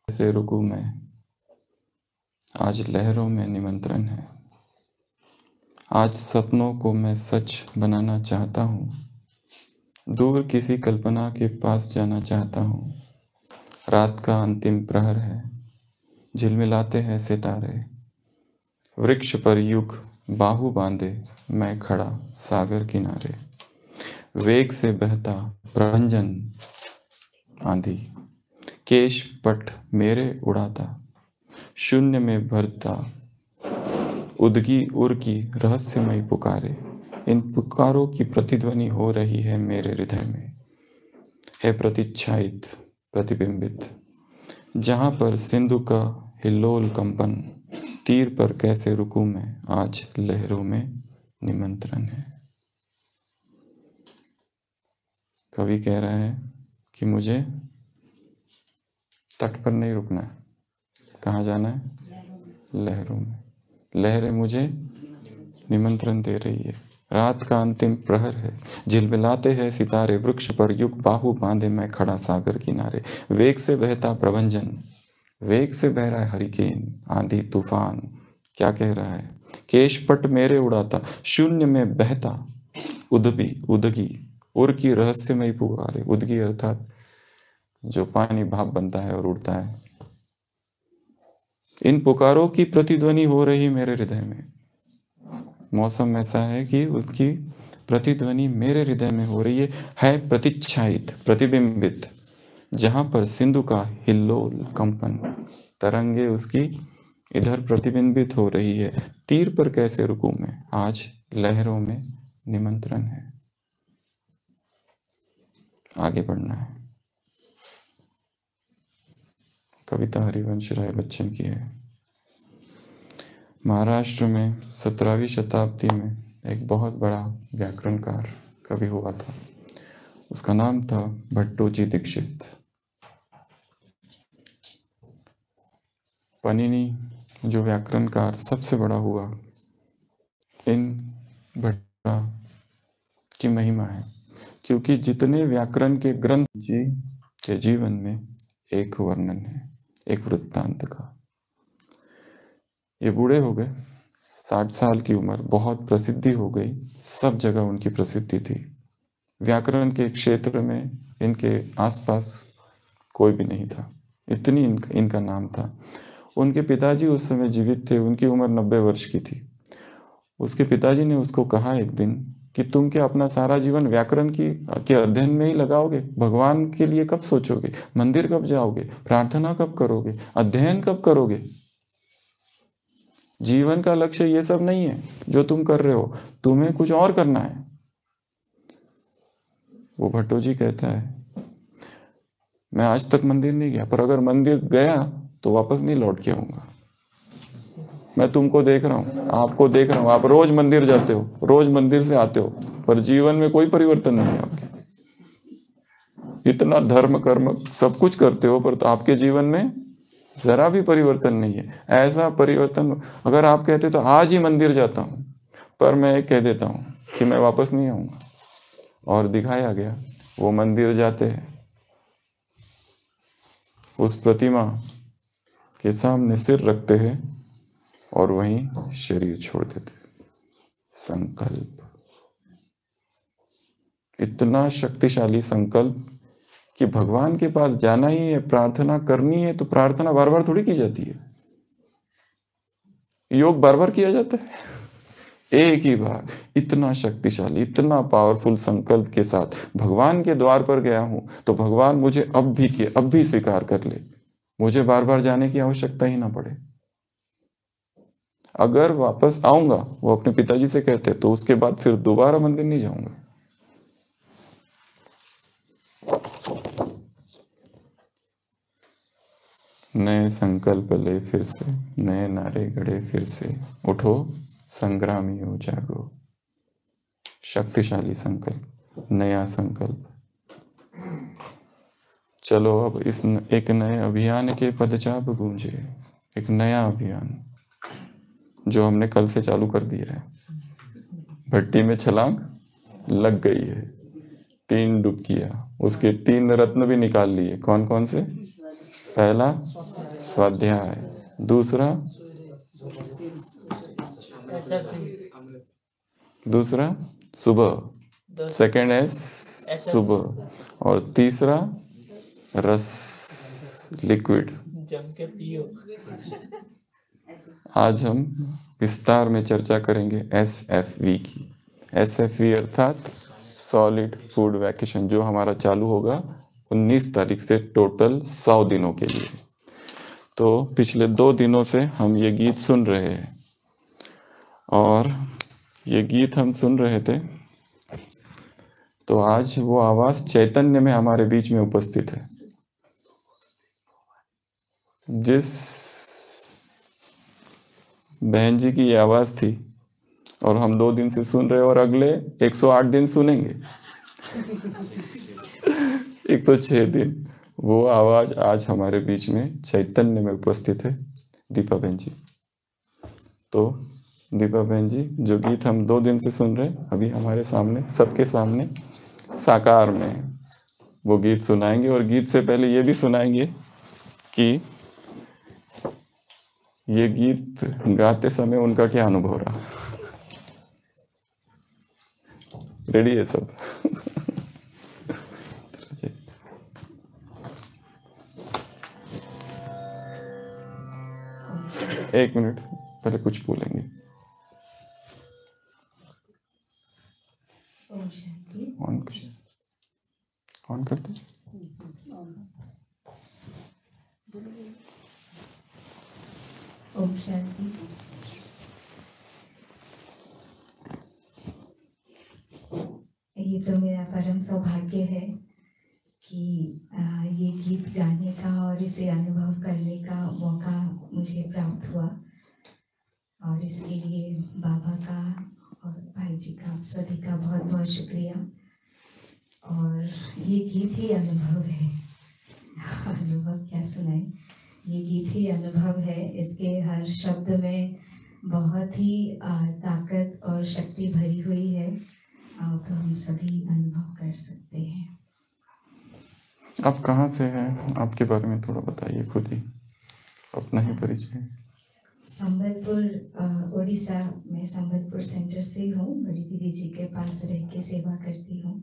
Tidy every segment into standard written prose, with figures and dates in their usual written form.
से रुकूं मैं, आज लहरों में निमंत्रण है। आज सपनों को मैं सच बनाना चाहता हूँ, दूर किसी कल्पना के पास जाना चाहता हूँ। रात का अंतिम प्रहर है, झिलमिलाते हैं सितारे। वृक्ष पर युग बाहु बांधे मैं खड़ा सागर किनारे। वेग से बहता प्रभंजन आंधी, केश पट मेरे उड़ाता। शून्य में भरता उदगी उर की रहस्यमयी पुकारे। इन पुकारों की प्रतिध्वनि हो रही है मेरे हृदय में, है प्रतिच्छायित प्रतिबिंबित। जहाँ पर सिंधु का हिल्लोल कंपन, तीर पर कैसे रुकूं मैं, आज लहरों में निमंत्रण है। कवि कह रहा है कि मुझे तट पर नहीं रुकना है, कहाँ जाना है? लहरों में। लहरें मुझे निमंत्रण दे रही है। रात का अंतिम प्रहर है, झिलमिलाते हैं सितारे। वृक्ष पर युग बाहु बांधे मैं खड़ा सागर किनारे। वेग से बहता प्रभंजन, वेग से बह रहा है हरिकेन, आंधी तूफान। क्या कह रहा है? केशपट मेरे उड़ाता, शून्य में बहता उदबी उदगी उर की रहस्यमयी पुकारे। उदगी अर्थात जो पानी भाप बनता है और उड़ता है। इन पुकारों की प्रतिध्वनि हो रही मेरे हृदय में। मौसम ऐसा है कि उसकी प्रतिध्वनि मेरे हृदय में हो रही है प्रतिच्छायित प्रतिबिंबित। जहां पर सिंधु का हिल्लोल कंपन, तरंगे उसकी इधर प्रतिबिंबित हो रही है। तीर पर कैसे रुकूं मैं, आज लहरों में निमंत्रण है। आगे बढ़ना है। कविता हरिवंश राय बच्चन की है। महाराष्ट्र में 17वीं शताब्दी में एक बहुत बड़ा व्याकरणकार कवि हुआ था। उसका नाम था भट्टोजी दीक्षित। पनिनी जो व्याकरणकार सबसे बड़ा हुआ, इन भट्टा की महिमा है, क्योंकि जितने व्याकरण के ग्रंथ जी के जीवन में एक वर्णन है, एक वृत्तांत का। ये बूढ़े हो गए, 60 साल की उम्र, बहुत प्रसिद्धि हो गई, सब जगह उनकी प्रसिद्धि थी। व्याकरण के क्षेत्र में इनके आसपास कोई भी नहीं था, इतनी इनका नाम था। उनके पिताजी उस समय जीवित थे, उनकी उम्र 90 वर्ष की थी। उसके पिताजी ने उसको कहा एक दिन कि तुम क्या अपना सारा जीवन व्याकरण के अध्ययन में ही लगाओगे? भगवान के लिए कब सोचोगे? मंदिर कब जाओगे? प्रार्थना कब करोगे? अध्ययन कब करोगे? जीवन का लक्ष्य ये सब नहीं है जो तुम कर रहे हो, तुम्हें कुछ और करना है। वो भट्टोजी कहता है, मैं आज तक मंदिर नहीं गया, पर अगर मंदिर गया तो वापस नहीं लौट के आऊंगा। मैं तुमको देख रहा हूं, आपको देख रहा हूं, आप रोज मंदिर जाते हो, रोज मंदिर से आते हो, पर जीवन में कोई परिवर्तन नहीं है आपके। इतना धर्म कर्म सब कुछ करते हो, पर तो आपके जीवन में जरा भी परिवर्तन नहीं है। ऐसा परिवर्तन अगर आप कहते तो आज ही मंदिर जाता हूं, पर मैं कह देता हूं कि मैं वापस नहीं आऊंगा। और दिखाया गया, वो मंदिर जाते हैं, उस प्रतिमा के सामने सिर रखते हैं और वहीं शरीर छोड़ देते। संकल्प, इतना शक्तिशाली संकल्प कि भगवान के पास जाना ही है, प्रार्थना करनी है, तो प्रार्थना बार बार थोड़ी की जाती है। योग बार बार किया जाता है, एक ही बार। इतना शक्तिशाली, इतना पावरफुल संकल्प के साथ भगवान के द्वार पर गया हूं, तो भगवान मुझे अब भी स्वीकार कर ले, मुझे बार बार जाने की आवश्यकता ही ना पड़े। अगर वापस आऊंगा, वो अपने पिताजी से कहते, तो उसके बाद फिर दोबारा मंदिर नहीं जाऊंगा। नए संकल्प ले फिर से, नए नारे गढ़े फिर से, उठो संग्रामियों जागो। शक्तिशाली संकल्प, नया संकल्प। चलो अब इस एक नए अभियान के पदचाप गूंजे। एक नया अभियान जो हमने कल से चालू कर दिया है। भट्टी में छलांग लग गई है, 3 डुबकियां, उसके 3 रत्न भी निकाल लिए। कौन कौन से? पहला स्वाध्याय, दूसरा सुबह, सेकेंड है सुबह, और तीसरा रस, लिक्विड। जम के पियो। आज हम विस्तार में चर्चा करेंगे SFV की। SFV अर्थात सॉलिड फूड वैकेशन, जो हमारा चालू होगा 19 तारीख से टोटल 100 दिनों के लिए। तो पिछले 2 दिनों से हम ये गीत सुन रहे हैं, और ये गीत हम सुन रहे थे, तो आज वो आवाज़ चैतन्य में हमारे बीच में उपस्थित है। जिस बहन जी की ये आवाज़ थी, और हम 2 दिन से सुन रहे, और अगले 108 दिन सुनेंगे 106 दिन, वो आवाज़ आज हमारे बीच में चैतन्य में उपस्थित है, दीपा बहन जी। तो दीपा बहन जी, जो गीत हम 2 दिन से सुन रहे, अभी हमारे सामने, सबके सामने साकार में वो गीत सुनाएंगे। और गीत से पहले ये भी सुनाएंगे कि ये गीत गाते समय उनका क्या अनुभव रहा। रेडी है सब? एक मिनट पहले कुछ बोलेंगे। ऑन करते। ओम शांति। ये तो मेरा परम सौभाग्य है कि ये गीत गाने का और इसे अनुभव करने का मौका मुझे प्राप्त हुआ, और इसके लिए बाबा का और भाई जी का, आप सभी का बहुत बहुत शुक्रिया। और ये गीत ही अनुभव है। अनुभव क्या सुनाए, ये गीत ही अनुभव है। इसके हर शब्द में बहुत ही ताकत और शक्ति भरी हुई है, तो हम सभी अनुभव कर सकते हैं। आप कहाँ से हैं? आपके बारे में थोड़ा बताइए, खुद ही अपना ही परिचय। संबलपुर, उड़ीसा में संबलपुर सेंटर से हूँ। बड़ी दीदी जी के पास रह के सेवा करती हूँ,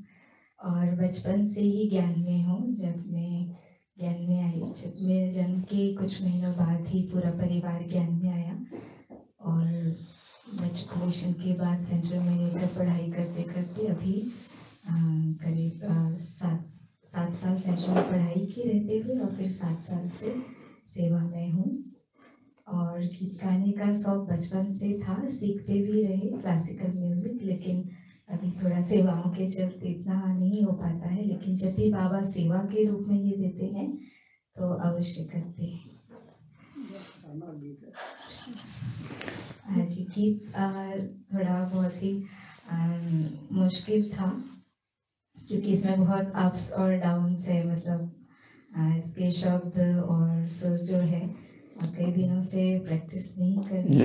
और बचपन से ही ज्ञान में हूँ। जब मैं ज्ञान में आई, जब मेरे जन्म के कुछ महीनों बाद ही पूरा परिवार ज्ञान में आया, और मेट्रिकुलेशन के बाद सेंटर में रहकर पढ़ाई करते करते अभी करीब 7 साल सेंटर में पढ़ाई की रहते हुए, और फिर 7 साल से सेवा में हूँ। और गीत गाने का शौक बचपन से था, सीखते भी रहे क्लासिकल म्यूज़िक, लेकिन अभी थोड़ा सेवाओं के चलते इतना नहीं हो पाता है। लेकिन जब भी बाबा सेवा के रूप में ये देते हैं तो अवश्य करते हैं। आज गीत थोड़ा बहुत ही मुश्किल था, क्योंकि इसमें बहुत अप्स और डाउन्स है। मतलब इसके शब्द और सुर जो है, कई दिनों से प्रैक्टिस नहीं कर रही।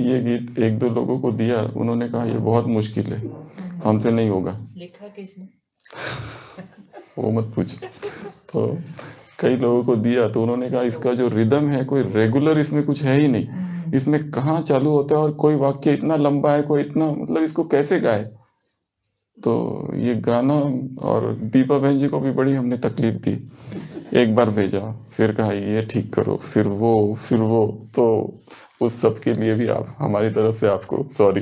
ये गीत 1-2 लोगों को दिया, उन्होंने कहा ये बहुत मुश्किल है, हमसे नहीं होगा। लिखा किसने? वो मत पूछ। तो कई लोगों को दिया, तो उन्होंने कहा इसका जो रिदम है, कोई रेगुलर इसमें कुछ है ही नहीं, इसमें कहाँ चालू होता है, और कोई वाक्य इतना लंबा है, कोई इतना, मतलब इसको कैसे गाए। तो ये गाना, और दीपा बहन जी को भी बड़ी हमने तकलीफ दी। एक बार भेजा, फिर कहा ये ठीक करो, फिर वो, तो उस सब के लिए भी आप, हमारी तरफ से आपको सॉरी।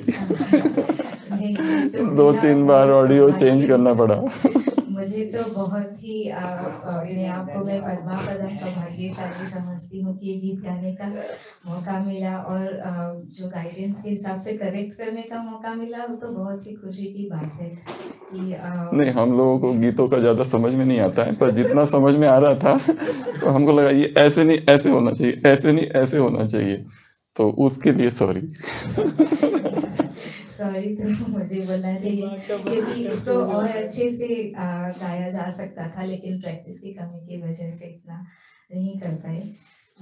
2-3 बार ऑडियो चेंज करना पड़ा। मुझे तो बहुत ही अपने आप को मैं पद्मापदम सौभाग्यशाली समझती हूँ कि ये गीत गाने का मौका मिला, और जो गाइडेंस के हिसाब से करेक्ट करने का मौका मिला, वो तो बहुत ही खुशी की बात है कि नहीं, हम लोगों को गीतों का ज़्यादा समझ में नहीं आता है, पर जितना समझ में आ रहा था तो हमको लगा ये ऐसे नहीं ऐसे होना चाहिए, ऐसे नहीं ऐसे होना चाहिए, तो उसके लिए सॉरी। सॉरी तो मुझे बोलना चाहिए, क्योंकि इसको और अच्छे से गाया जा सकता था, लेकिन प्रैक्टिस की कमी की वजह से इतना नहीं कर पाए,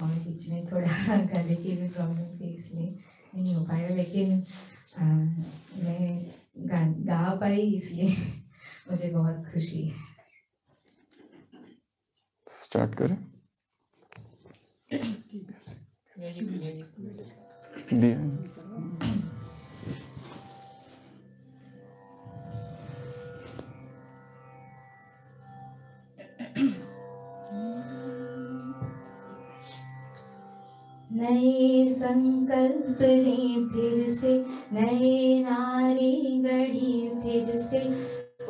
और बीच में थोड़ा गले की भी प्रॉब्लम थी, इसलिए नहीं हो पाया। लेकिन मैं गा पाई, इसलिए मुझे बहुत खुशी है। स्टार्ट करें। दिया। नए संकल्प लें फिर से, नए नारे गढ़ी फिर से,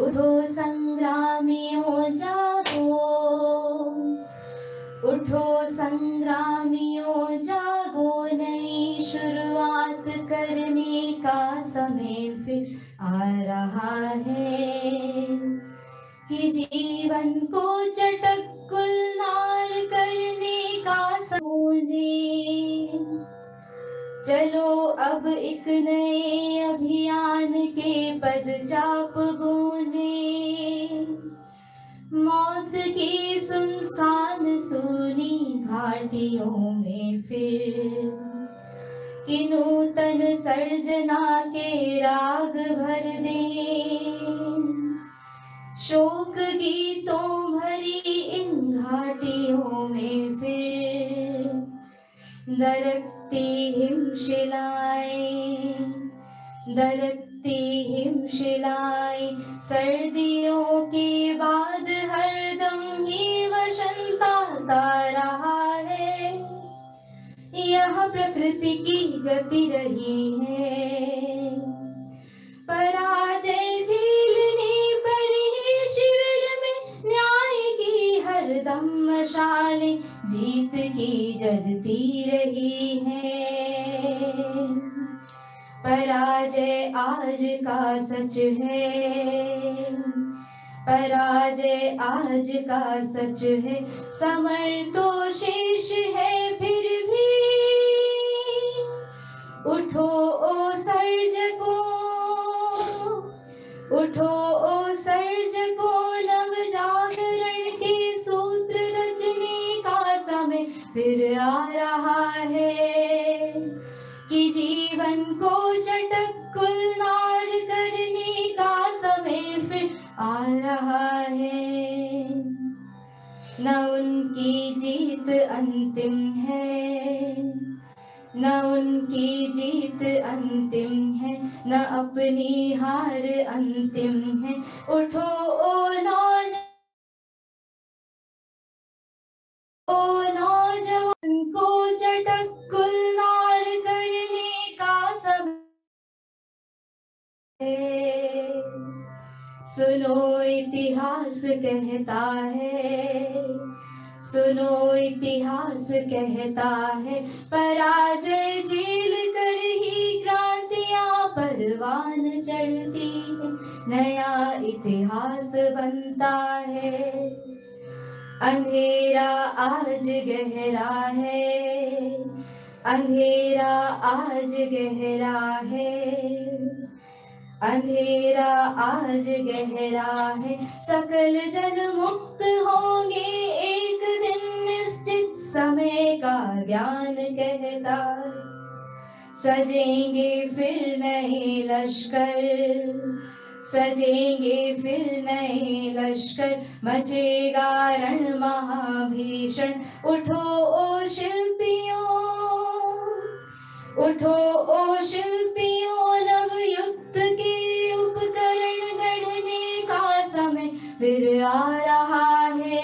उठो संग्रामियों जागो, उठो संग्रामियों जागो, नई शुरुआत करने का समय फिर आ रहा है, कि जीवन को चटक गुलनार करने का सोचे। चलो अब एक नए अभियान के पदचाप गूंजे, मौत की सुनसान सूनी घाटियों में फिर कि नूतन सर्जना के राग भर दें, शोक गीतों भरी इन घाटियों में फिर दरकती हिमशिलाएं, दरकती हिमशिलाएं, सर्दियों के बाद हरदम ही वसंत आता रहा है, यह प्रकृति की गति रही है, पराजय झेलने पर ही शिविर में न्याय की हरदम मशालें जीत की जलती रही है, पराजय आज का सच है, पराजय आज का सच है, समर तो शेष है फिर भी, उठो ओ सर्जको, उठो ओ सर्जको, नव जागरण के सूत्र रचने का समय फिर आ रहा है, कि जीवन को चटक गुलनार करने का समय फिर आ रहा है, न उनकी जीत अंतिम है, न उनकी जीत अंतिम है, न अपनी हार अंतिम है, उठो ओ नौजवान को चटक गुलनार करने का समय, सुनो इतिहास कहता है, सुनो इतिहास कहता है, पराजय झेल कर ही क्रांतियां परवान चढ़ती है, नया इतिहास बनता है, अंधेरा आज गहरा है, अंधेरा आज गहरा है, अंधेरा आज गहरा है, सकल जन मुक्त होंगे एक दिन निश्चित समय का ज्ञान कहता है, सजेंगे फिर नए लश्कर, सजेंगे फिर नए लश्कर, मचेगा रण महाभीषण, उठो ओ शिल्पियों, उठो ओ शिल्पियों, नव युक्त के उपकरण गढ़ने का समय फिर आ रहा है,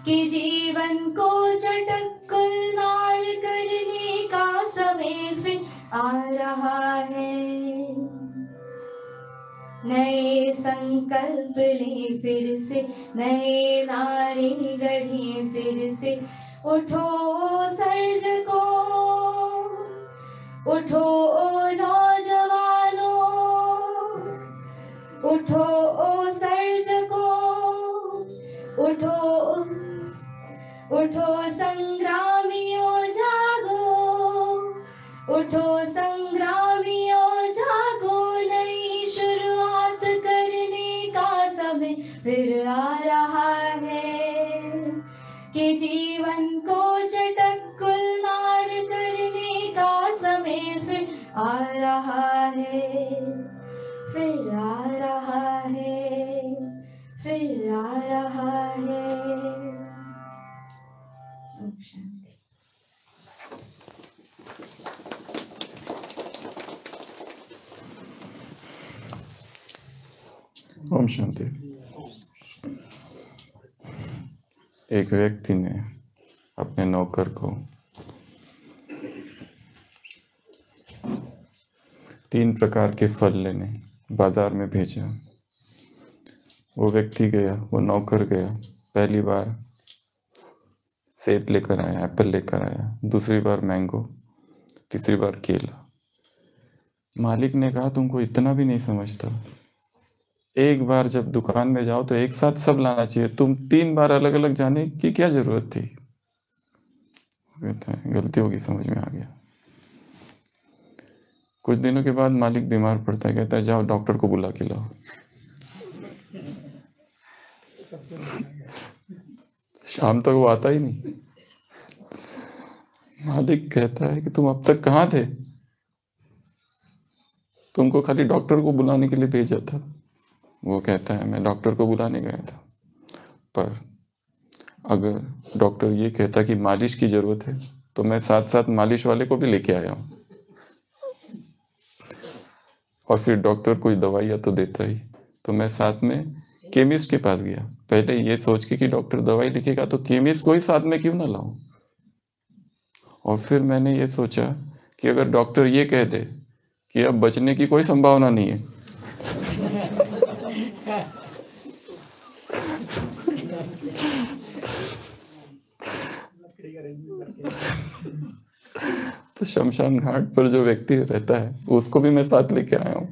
कि जीवन को चटक गुलनार करने का समय फिर आ रहा है, नए संकल्प ले फिर से, नए नारे गढ़े फिर से, उठो सर्जको, उठो ओ नौजवानों, उठो ओ सर्जको, उठो, उठो संग्रामियों जागो, उठो संग्रामियों जागो, नई शुरुआत करने का समय फिर आ रहा है, कि जीवन को चटक गुलनार करने का समय फिर आ रहा है, फिर आ रहा है, फिर आ रहा है। शांति। ओम शांति। एक व्यक्ति ने अपने नौकर को 3 प्रकार के फल लेने बाजार में भेजा। वो व्यक्ति गया, वो नौकर गया, पहली बार सेब लेकर आया, एप्पल लेकर आया, दूसरी बार मैंगो, तीसरी बार केला। मालिक ने कहा तुमको इतना भी नहीं समझता, एक बार जब दुकान में जाओ तो एक साथ सब लाना चाहिए, तुम 3 बार अलग अलग जाने की क्या जरूरत थी। कहता है गलती होगी, समझ में आ गया। कुछ दिनों के बाद मालिक बीमार पड़ता है, कहता है जाओ डॉक्टर को बुला के लाओ। शाम तक वो आता ही नहीं। मालिक कहता है कि तुम अब तक कहाँ थे, तुमको खाली डॉक्टर को बुलाने के लिए भेजा था। वो कहता है मैं डॉक्टर को बुलाने गया था, पर अगर डॉक्टर ये कहता कि मालिश की जरूरत है तो मैं साथ साथ मालिश वाले को भी लेके आया हूँ। और फिर डॉक्टर कोई दवाइयाँ तो देता ही, तो मैं साथ में केमिस्ट के पास गया, पहले ये सोच के कि डॉक्टर दवाई लिखेगा तो केमिस्ट को ही साथ में क्यों ना लाऊं। और फिर मैंने ये सोचा कि अगर डॉक्टर ये कह दे कि अब बचने की कोई संभावना नहीं है, तो शमशान घाट पर जो व्यक्ति रहता है उसको भी मैं साथ लेके आया हूँ,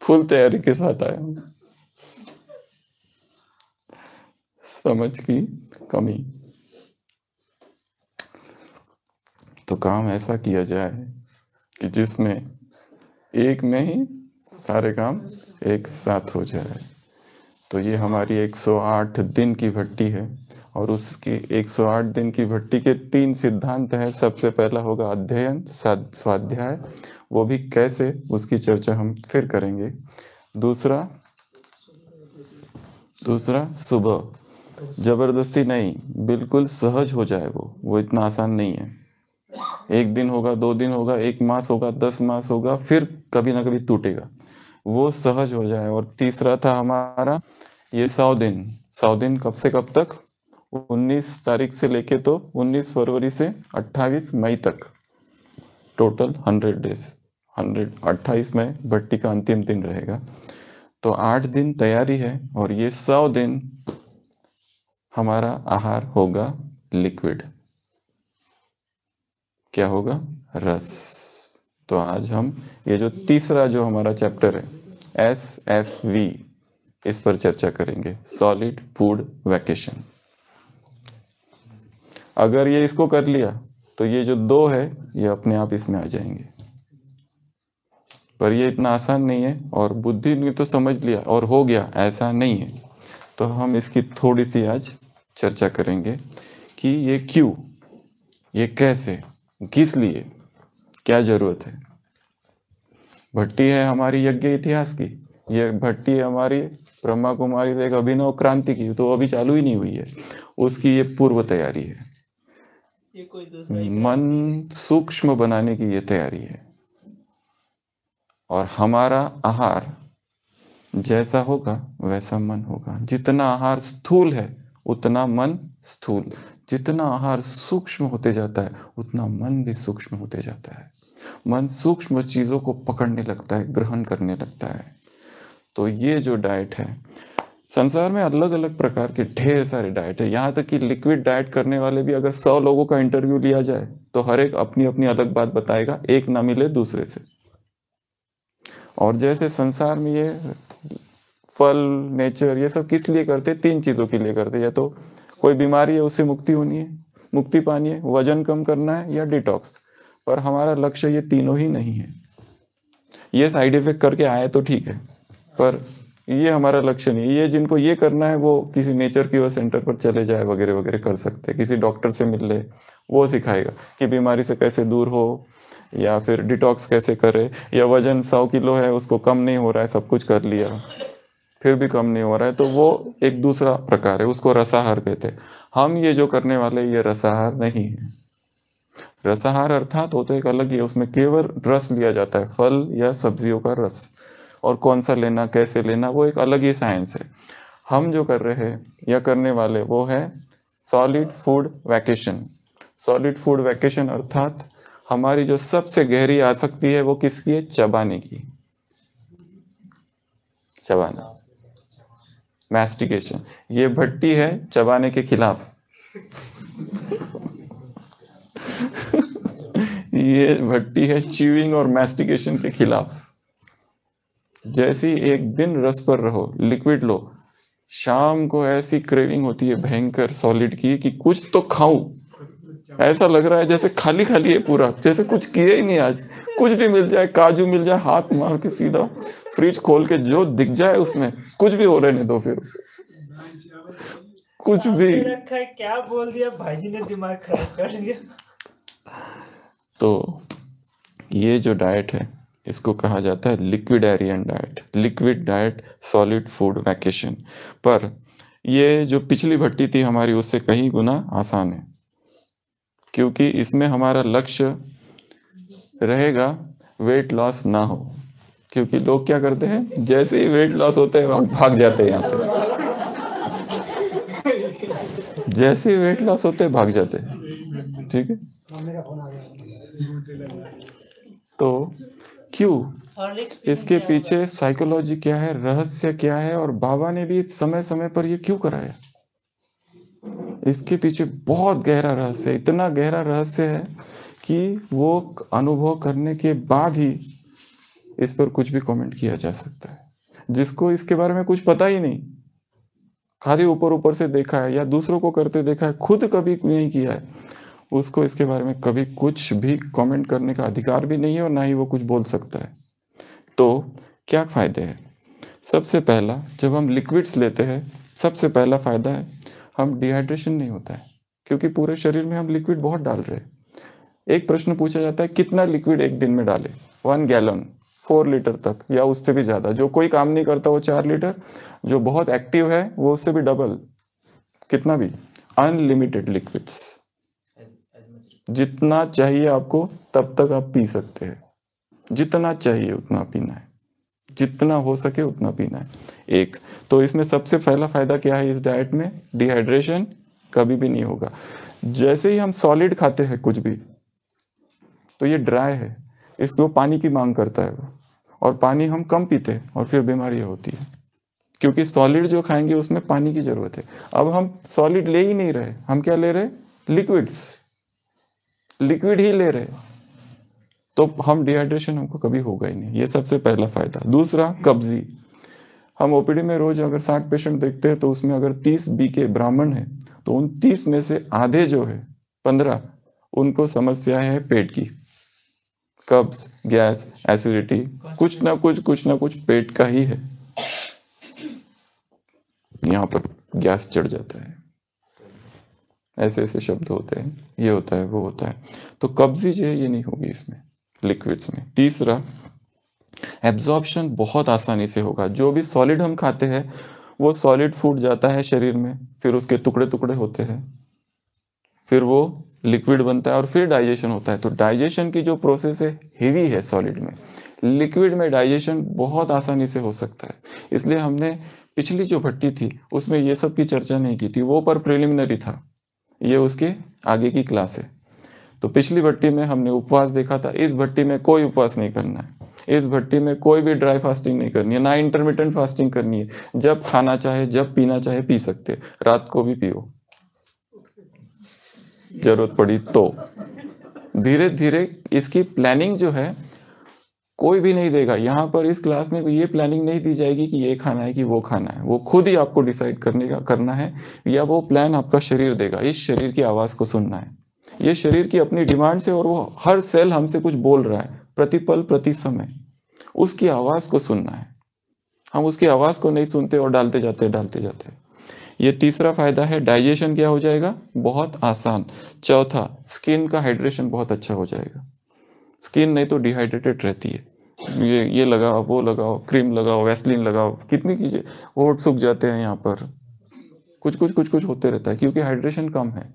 फुल तैयारी के साथ आया हूँ। समझ की कमी। तो काम ऐसा किया जाए कि जिसमें एक में ही सारे काम एक साथ हो जाए। तो ये हमारी 108 दिन की भट्टी है, और उसकी 108 दिन की भट्टी के 3 सिद्धांत हैं। सबसे पहला होगा अध्ययन, स्वाध्याय, वो भी कैसे, उसकी चर्चा हम फिर करेंगे। दूसरा सुबह, जबरदस्ती नहीं, बिल्कुल सहज हो जाए वो इतना आसान नहीं है। 1 दिन होगा, 2 दिन होगा, 1 मास होगा, 10 मास होगा, फिर कभी ना कभी टूटेगा, वो सहज हो जाए। और तीसरा था हमारा ये 100 दिन कब से कब तक, 19 तारीख से लेके तो 19 फरवरी से 28 मई तक, टोटल 100 डेज। 28 मई भट्टी का अंतिम दिन रहेगा। तो 8 दिन तैयारी है, और ये 100 दिन हमारा आहार होगा लिक्विड। क्या होगा? रस। तो आज हम ये जो तीसरा जो हमारा चैप्टर है SFV, इस पर चर्चा करेंगे, सॉलिड फूड वैकेशन। अगर ये इसको कर लिया तो ये जो 2 है ये अपने आप इसमें आ जाएंगे, पर ये इतना आसान नहीं है। और बुद्धि ने तो समझ लिया और हो गया, ऐसा नहीं है। तो हम इसकी थोड़ी सी आज चर्चा करेंगे कि ये क्यों, ये कैसे, किस लिए, क्या जरूरत है। भट्टी है हमारी यज्ञ इतिहास की, ये भट्टी है हमारी ब्रह्मा कुमारी से एक अभिनव क्रांति की, तो अभी चालू ही नहीं हुई है, उसकी ये पूर्व तैयारी है। ये कोई दूसरा ही मन सूक्ष्म बनाने की ये तैयारी है। और हमारा आहार जैसा होगा वैसा मन होगा। जितना आहार स्थूल है उतना मन स्थूल, जितना आहार सूक्ष्म होते जाता है उतना मन भी सूक्ष्म होते जाता है। मन सूक्ष्म चीजों को पकड़ने लगता है, ग्रहण करने लगता है। तो ये जो डाइट है, संसार में अलग अलग प्रकार के ढेर सारे डाइट है। यहाँ तक कि लिक्विड डाइट करने वाले भी अगर 100 लोगों का इंटरव्यू लिया जाए तो हर एक अपनी अपनी अलग बात बताएगा, एक ना मिले दूसरे से। और जैसे संसार में ये फल, नेचर, ये सब किस लिए करते? 3 चीजों के लिए करते। या तो कोई बीमारी है उससे मुक्ति होनी है, मुक्ति पानी है, वजन कम करना है, या डिटॉक्स। पर हमारा लक्ष्य ये तीनों ही नहीं है। ये साइड इफेक्ट करके आए तो ठीक है, पर ये हमारा लक्ष्य नहीं। ये जिनको ये करना है वो किसी नेचर क्योर सेंटर पर चले जाए, वगैरह वगैरह कर सकते हैं। किसी डॉक्टर से मिल ले, वो सिखाएगा कि बीमारी से कैसे दूर हो, या फिर डिटॉक्स कैसे करे, या वजन 100 किलो है उसको कम नहीं हो रहा है, सब कुछ कर लिया फिर भी कम नहीं हो रहा है, तो वो एक दूसरा प्रकार है, उसको रसाहार कहते हैं। हम ये जो करने वाले ये रसाहार नहीं है। रसाहार अर्थात होता है एक अलग ही है, उसमें केवल रस लिया जाता है, फल या सब्जियों का रस। और कौन सा लेना, कैसे लेना, वो एक अलग ही साइंस है। हम जो कर रहे हैं या करने वाले वो है solid food vacation. Solid food vacation अर्थात हमारी जो सबसे गहरी आसक्ति है वो किसकी है? चबाने की। चबाना, मैस्टिकेशन। ये भट्टी है चबाने के खिलाफ। ये भट्टी है च्यूइंग और मैस्टिकेशन के खिलाफ। जैसी एक दिन रस पर रहो, लिक्विड लो, शाम को ऐसी क्रेविंग होती है भयंकर सॉलिड की कि कुछ तो खाऊं। ऐसा लग रहा है जैसे खाली खाली है पूरा, जैसे कुछ किया ही नहीं आज। कुछ भी मिल जाए, काजू मिल जाए, हाथ मार के सीधा फ्रिज खोल के जो दिख जाए उसमें कुछ भी हो रहने दो, फिर कुछ भी रखा है। क्या बोल दिया भाईजी ने, दिमाग खराब कर दिया। तो ये जो डाइट है इसको कहा जाता है liquidarian diet. Liquid diet, solid food vacation. पर ये जो पिछली भट्टी थी हमारी उससे कहीं गुना आसान है, क्योंकि इसमें हमारा लक्ष्य रहेगा वेट लॉस ना हो। क्योंकि लोग क्या करते हैं, जैसे ही वेट लॉस होता है भाग जाते हैं यहाँ से। जैसे ही वेट लॉस होते हैं भाग जाते हैं। ठीक है, तो क्यों? इसके पीछे साइकोलॉजी क्या है, रहस्य क्या है, और बाबा ने भी समय समय पर ये क्यों कराया? इसके पीछे बहुत गहरा रहस्य है। इतना गहरा रहस्य है कि वो अनुभव करने के बाद ही इस पर कुछ भी कमेंट किया जा सकता है। जिसको इसके बारे में कुछ पता ही नहीं, खाली ऊपर ऊपर से देखा है या दूसरों को करते देखा है, खुद कभी नहीं किया है, उसको इसके बारे में कभी कुछ भी कमेंट करने का अधिकार भी नहीं है और ना ही वो कुछ बोल सकता है। तो क्या फ़ायदे हैं? सबसे पहला, जब हम लिक्विड्स लेते हैं, सबसे पहला फ़ायदा है हम डिहाइड्रेशन नहीं होता है, क्योंकि पूरे शरीर में हम लिक्विड बहुत डाल रहे हैं। एक प्रश्न पूछा जाता है कितना लिक्विड एक दिन में डालें? 1 गैलन, 4 लीटर तक या उससे भी ज़्यादा। जो कोई काम नहीं करता वो 4 लीटर, जो बहुत एक्टिव है वो उससे भी डबल, कितना भी, अनलिमिटेड लिक्विड्स। जितना चाहिए आपको तब तक आप पी सकते हैं, जितना चाहिए उतना पीना है, जितना हो सके उतना पीना है। एक तो इसमें सबसे पहला फायदा क्या है इस डाइट में? डिहाइड्रेशन कभी भी नहीं होगा। जैसे ही हम सॉलिड खाते हैं कुछ भी, तो ये ड्राई है, इसको पानी की मांग करता है वो, और पानी हम कम पीते हैं और फिर बीमारियां होती है, क्योंकि सॉलिड जो खाएंगे उसमें पानी की जरूरत है। अब हम सॉलिड ले ही नहीं रहे, हम क्या ले रहे? लिक्विड्स, लिक्विड ही ले रहे, तो हम डिहाइड्रेशन हमको कभी होगा ही नहीं। ये सबसे पहला फायदा। दूसरा, कब्जी। हम ओपीडी में रोज अगर 60 पेशेंट देखते हैं तो उसमें अगर 30 बीके ब्राह्मण है तो उन 30 में से आधे जो है 15 उनको समस्या है पेट की, कब्ज, गैस, एसिडिटी, कुछ ना कुछ पेट का ही है। यहाँ पर गैस चढ़ जाता है, ऐसे ऐसे शब्द होते हैं, ये होता है वो होता है। तो कब्जी जो है ये नहीं होगी इसमें, लिक्विड्स में। तीसरा, एब्जॉर्प्शन बहुत आसानी से होगा। जो भी सॉलिड हम खाते हैं वो सॉलिड फूड जाता है शरीर में, फिर उसके टुकड़े टुकड़े होते हैं, फिर वो लिक्विड बनता है और फिर डाइजेशन होता है। तो डाइजेशन की जो प्रोसेस है हेवी है सॉलिड में, लिक्विड में डाइजेशन बहुत आसानी से हो सकता है। इसलिए हमने पिछली जो भट्टी थी उसमें ये सब की चर्चा नहीं की थी, वो पर प्रिलिमिनरी था, ये उसके आगे की क्लास है। तो पिछली भट्टी में हमने उपवास देखा था, इस भट्टी में कोई उपवास नहीं करना है, इस भट्टी में कोई भी ड्राई फास्टिंग नहीं करनी है, ना इंटरमिटेंट फास्टिंग करनी है। जब खाना चाहे, जब पीना चाहे पी सकते, रात को भी पियो जरूरत पड़ी तो। धीरे धीरे इसकी प्लानिंग जो है कोई भी नहीं देगा। यहाँ पर इस क्लास में ये प्लानिंग नहीं दी जाएगी कि ये खाना है कि वो खाना है, वो खुद ही आपको डिसाइड करना है, या वो प्लान आपका शरीर देगा। इस शरीर की आवाज़ को सुनना है, ये शरीर की अपनी डिमांड से, और वो हर सेल हमसे कुछ बोल रहा है प्रतिपल प्रति समय, उसकी आवाज़ को सुनना है। हम उसकी आवाज़ को नहीं सुनते और डालते जाते। ये तीसरा फायदा है, डाइजेशन क्या हो जाएगा? बहुत आसान। चौथा, स्किन का हाइड्रेशन बहुत अच्छा हो जाएगा। स्किन नहीं तो डिहाइड्रेटेड रहती है, ये लगाओ, वो लगाओ, क्रीम लगाओ, वैसलीन लगाओ, कितनी कीजिए, होठ सूख जाते हैं, यहाँ पर कुछ होते रहता है क्योंकि हाइड्रेशन कम है।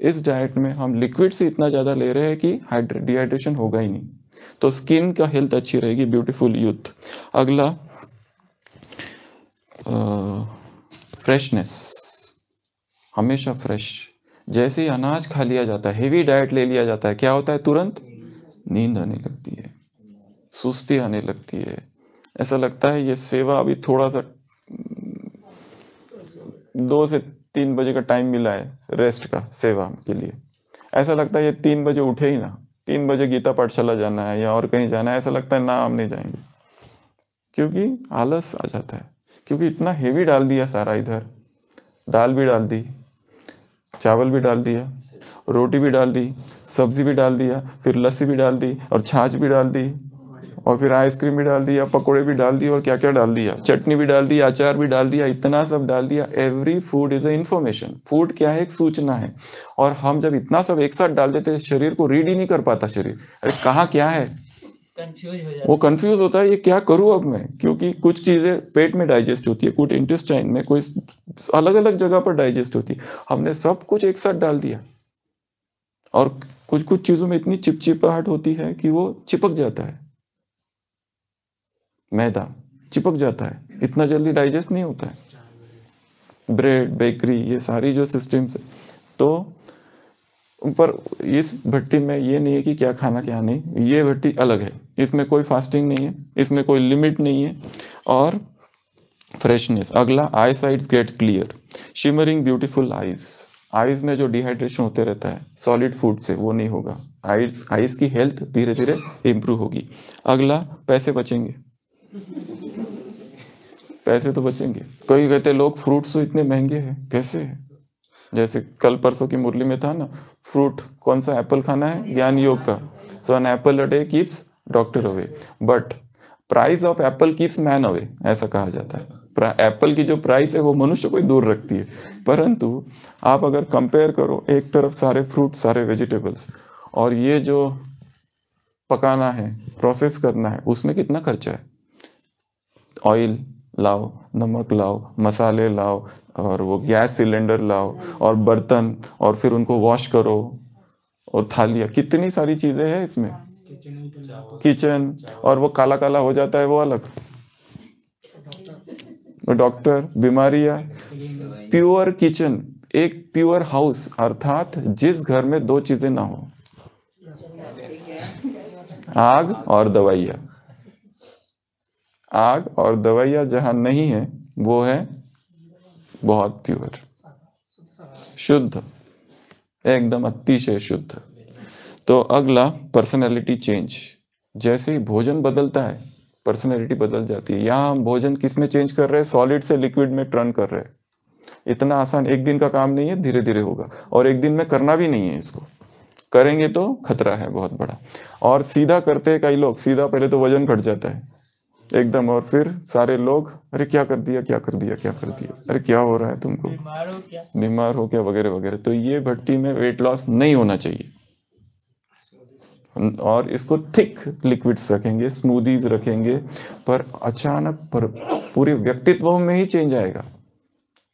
इस डाइट में हम लिक्विड से इतना ज़्यादा ले रहे हैं कि डिहाइड्रेशन होगा ही नहीं। तो स्किन का हेल्थ अच्छी रहेगी, ब्यूटीफुल यूथ। अगला फ्रेशनेस, हमेशा फ्रेश। जैसे ही अनाज खा लिया जाता है, हेवी डाइट ले लिया जाता है, क्या होता है, तुरंत नींद आने लगती है, सुस्ती आने लगती है। ऐसा लगता है ये सेवा अभी थोड़ा सा 2 से 3 बजे का टाइम मिला है रेस्ट का सेवा के लिए, ऐसा लगता है ये 3 बजे उठे ही ना, 3 बजे गीता पाठशाला जाना है या और कहीं जाना है, ऐसा लगता है ना हम नहीं जाएंगे, क्योंकि आलस आ जाता है, क्योंकि इतना हेवी डाल दिया सारा। इधर दाल भी डाल दी, चावल भी डाल दिया, रोटी भी डाल दी, सब्जी भी डाल दिया, फिर लस्सी भी डाल दी और छाछ भी डाल दी और फिर आइसक्रीम भी डाल दिया, पकोड़े भी डाल दिए और क्या क्या डाल दिया, चटनी भी डाल दी, अचार भी डाल दिया, इतना सब डाल दिया। Every food is a information. Food क्या है, एक सूचना है। और हम जब इतना सब एक साथ डाल देते हैं, शरीर को रीड ही नहीं कर पाता शरीर, अरे कहाँ क्या है, कंफ्यूज हो जाता वो कंफ्यूज होता है, ये क्या करूँ अब मैं, क्योंकि कुछ चीजें पेट में डाइजेस्ट होती है, कुछ इंटेस्टाइन में, कोई अलग अलग जगह पर डाइजेस्ट होती है। हमने सब कुछ एक साथ डाल दिया और कुछ कुछ चीजों में इतनी चिपचिपाहट होती है कि वो चिपक जाता है, मैदा चिपक जाता है, इतना जल्दी डाइजेस्ट नहीं होता है। ब्रेड, बेकरी, ये सारी जो सिस्टम्स है, तो पर इस भट्टी में ये नहीं है कि क्या खाना क्या नहीं, ये भट्टी अलग है, इसमें कोई फास्टिंग नहीं है, इसमें कोई लिमिट नहीं है। और फ्रेशनेस। अगला, eye sides get clear, shimmering beautiful eyes. Eyes में जो डिहाइड्रेशन होते रहता है सॉलिड फूड से, वो नहीं होगा। आईज की हेल्थ धीरे धीरे इंप्रूव होगी। अगला, पैसे बचेंगे, पैसे तो बचेंगे। कोई कहते लोग फ्रूट्स तो इतने महंगे हैं, कैसे है, जैसे कल परसों की मुरली में था ना, फ्रूट कौन सा, एप्पल खाना है, ज्ञान योग का। So an apple a day keeps doctor away, but price of apple keeps man away, ऐसा कहा जाता है। एप्पल की जो प्राइस है वो मनुष्य को ही दूर रखती है, परंतु आप अगर कंपेयर करो, एक तरफ सारे फ्रूट, सारे वेजिटेबल्स, और ये जो पकाना है, प्रोसेस करना है, उसमें कितना खर्चा है। ऑयल लाओ, नमक लाओ, मसाले लाओ, और वो गैस सिलेंडर लाओ, और बर्तन, और फिर उनको वॉश करो, और थालियाँ, कितनी सारी चीज़ें हैं इसमें, किचन, और वो काला काला हो जाता है वो अलग, डॉक्टर, बीमारियाँ। प्योर किचन, एक प्योर हाउस, अर्थात जिस घर में 2 चीज़ें ना हो, आग और दवाइयाँ। आग और दवाइयाँ जहाँ नहीं है, वो है बहुत प्योर, शुद्ध, एकदम अतिशय शुद्ध। तो अगला, पर्सनैलिटी चेंज। जैसे ही भोजन बदलता है, पर्सनैलिटी बदल जाती है। यहाँ हम भोजन किस में चेंज कर रहे हैं, सॉलिड से लिक्विड में टर्न कर रहे हैं। इतना आसान एक दिन का काम नहीं है, धीरे धीरे होगा, और एक दिन में करना भी नहीं है। इसको करेंगे तो खतरा है बहुत बड़ा। और सीधा करते हैं कई लोग, सीधा पहले तो वजन घट जाता है एकदम, और फिर सारे लोग, अरे क्या कर दिया, क्या कर दिया, क्या कर दिया, अरे क्या हो रहा है तुमको, बीमार हो क्या, वगैरह वगैरह। तो ये भट्टी में वेट लॉस नहीं होना चाहिए। और इसको थिक लिक्विड्स रखेंगे, स्मूदीज रखेंगे, पर अचानक पर पूरे व्यक्तित्व में ही चेंज आएगा,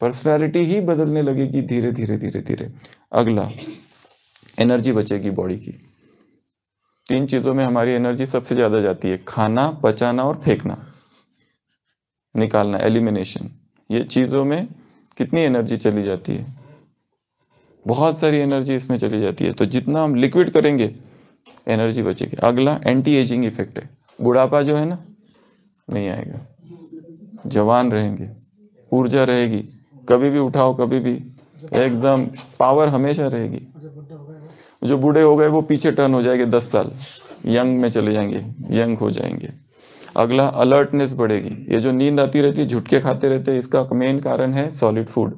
पर्सनालिटी ही बदलने लगेगी धीरे धीरे धीरे धीरे। अगला, एनर्जी बचेगी बॉडी की। 3 चीज़ों में हमारी एनर्जी सबसे ज़्यादा जाती है, खाना, पचाना और फेंकना, निकालना, एलिमिनेशन। ये चीज़ों में कितनी एनर्जी चली जाती है, बहुत सारी एनर्जी इसमें चली जाती है। तो जितना हम लिक्विड करेंगे, एनर्जी बचेगी। अगला, एंटी एजिंग इफेक्ट है। बुढ़ापा जो है ना, नहीं आएगा, जवान रहेंगे, ऊर्जा रहेगी, कभी भी उठाओ, कभी भी एकदम पावर हमेशा रहेगी। जो बूढ़े हो गए वो पीछे टर्न हो जाएंगे, 10 साल यंग में चले जाएंगे, यंग हो जाएंगे। अगला, अलर्टनेस बढ़ेगी। ये जो नींद आती रहती है, झुटके खाते रहते हैं, इसका मेन कारण है सॉलिड फूड,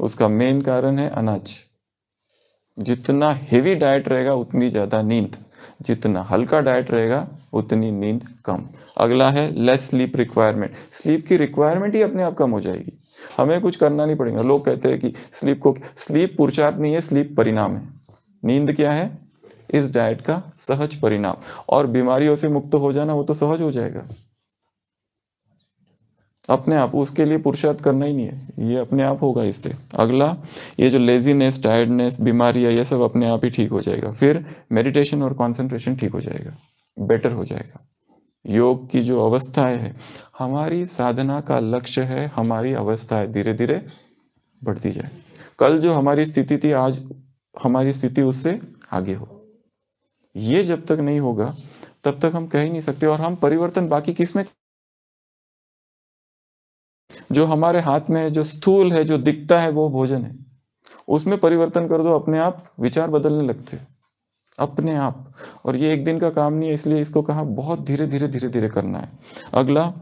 उसका मेन कारण है अनाज। जितना हेवी डाइट रहेगा उतनी ज़्यादा नींद, जितना हल्का डाइट रहेगा उतनी नींद कम। अगला है लेस स्लीप रिक्वायरमेंट। स्लीप की रिक्वायरमेंट ही अपने आप कम हो जाएगी, हमें कुछ करना नहीं पड़ेगा। लोग कहते हैं कि स्लीप पुरुषार्थ नहीं है, स्लीप परिणाम है। नींद क्या है, इस डाइट का सहज परिणाम। और बीमारियों से मुक्त हो जाना, वो तो सहज हो जाएगा। अपने आप, उसके लिए पुरुषार्थ करना ही नहीं है, ये अपने आप होगा इससे। अगला, ये जो लेजीनेस, टायर्डनेस, बीमारियाँ, ये सब अपने आप ही ठीक हो जाएगा। फिर मेडिटेशन और कंसंट्रेशन ठीक हो जाएगा, बेटर हो जाएगा। योग की जो अवस्थाएं है, हमारी साधना का लक्ष्य है हमारी अवस्थाएं धीरे धीरे बढ़ती जाए। कल जो हमारी स्थिति थी, आज हमारी स्थिति उससे आगे हो। ये जब तक नहीं होगा तब तक हम कह ही नहीं सकते। और हम परिवर्तन बाकी किस में, जो हमारे हाथ में है, जो स्थूल है, जो दिखता है, वो भोजन है, उसमें परिवर्तन कर दो, अपने आप विचार बदलने लगते हैं, अपने आप। और ये एक दिन का काम नहीं है, इसलिए इसको कहा बहुत धीरे धीरे धीरे धीरे करना है। अगला,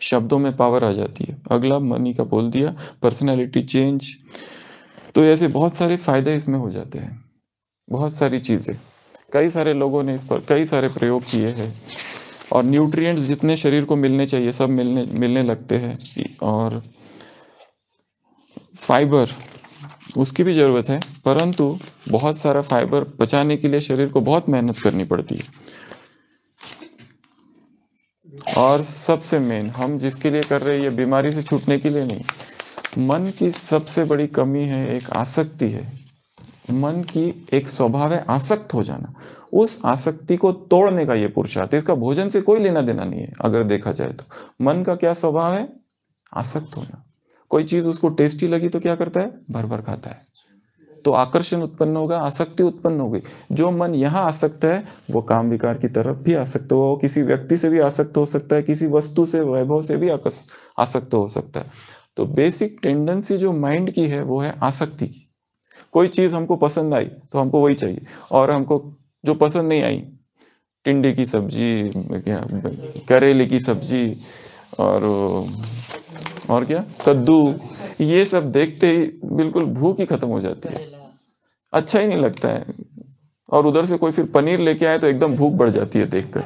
शब्दों में पावर आ जाती है। अगला, मनी का बोल दिया, पर्सनैलिटी चेंज। तो ऐसे बहुत सारे फायदे इसमें हो जाते हैं, बहुत सारी चीज़ें। कई सारे लोगों ने इस पर कई सारे प्रयोग किए हैं, और न्यूट्रिएंट्स जितने शरीर को मिलने चाहिए सब मिलने लगते हैं। और फाइबर, उसकी भी ज़रूरत है, परंतु बहुत सारा फाइबर पचाने के लिए शरीर को बहुत मेहनत करनी पड़ती है। और सबसे मेन, हम जिसके लिए कर रहे हैं, ये बीमारी से छूटने के लिए नहीं। मन की सबसे बड़ी कमी है, एक आसक्ति है। मन की एक स्वभाव है आसक्त हो जाना। उस आसक्ति को तोड़ने का ये पुरुषार्थ। इसका भोजन से कोई लेना देना नहीं है अगर देखा जाए तो। मन का क्या स्वभाव है? आसक्त होना। कोई चीज उसको टेस्टी लगी तो क्या करता है? भर भर खाता है। तो आकर्षण उत्पन्न होगा, आसक्ति उत्पन्न होगी। जो मन यहाँ आसक्त है वो काम विकार की तरफ भी आसक्त हो, किसी व्यक्ति से भी आसक्त हो सकता है, किसी वस्तु से, वैभव से भी आसक्त हो सकता है। तो बेसिक टेंडेंसी जो माइंड की है वो है आसक्ति की। कोई चीज हमको पसंद आई तो हमको वही चाहिए, और हमको जो पसंद नहीं आई, टिंडे की सब्जी, क्या करेले की सब्जी, और क्या कद्दू, ये सब देखते ही बिल्कुल भूख ही खत्म हो जाती है, अच्छा ही नहीं लगता है। और उधर से कोई फिर पनीर लेके आए तो एकदम भूख बढ़ जाती है देखकर।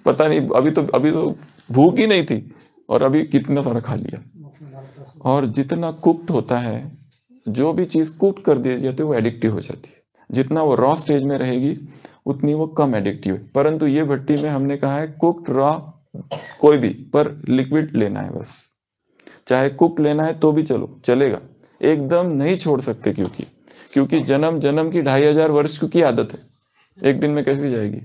पता नहीं, अभी तो भूख ही नहीं थी और अभी कितना सारा खा लिया। और जितना कुक्ड होता है, जो भी चीज कुक्ड कर दी जाती है वो एडिक्टिव हो जाती है। जितना वो रॉ स्टेज में रहेगी उतनी वो कम एडिक्टिव है। परंतु ये भट्टी में हमने कहा है कुक्ड रॉ कोई भी, पर लिक्विड लेना है बस। चाहे कुक लेना है तो भी चलेगा, एकदम नहीं छोड़ सकते, क्योंकि जन्म जन्म की 2500 वर्ष की आदत है, एक दिन में कैसी जाएगी।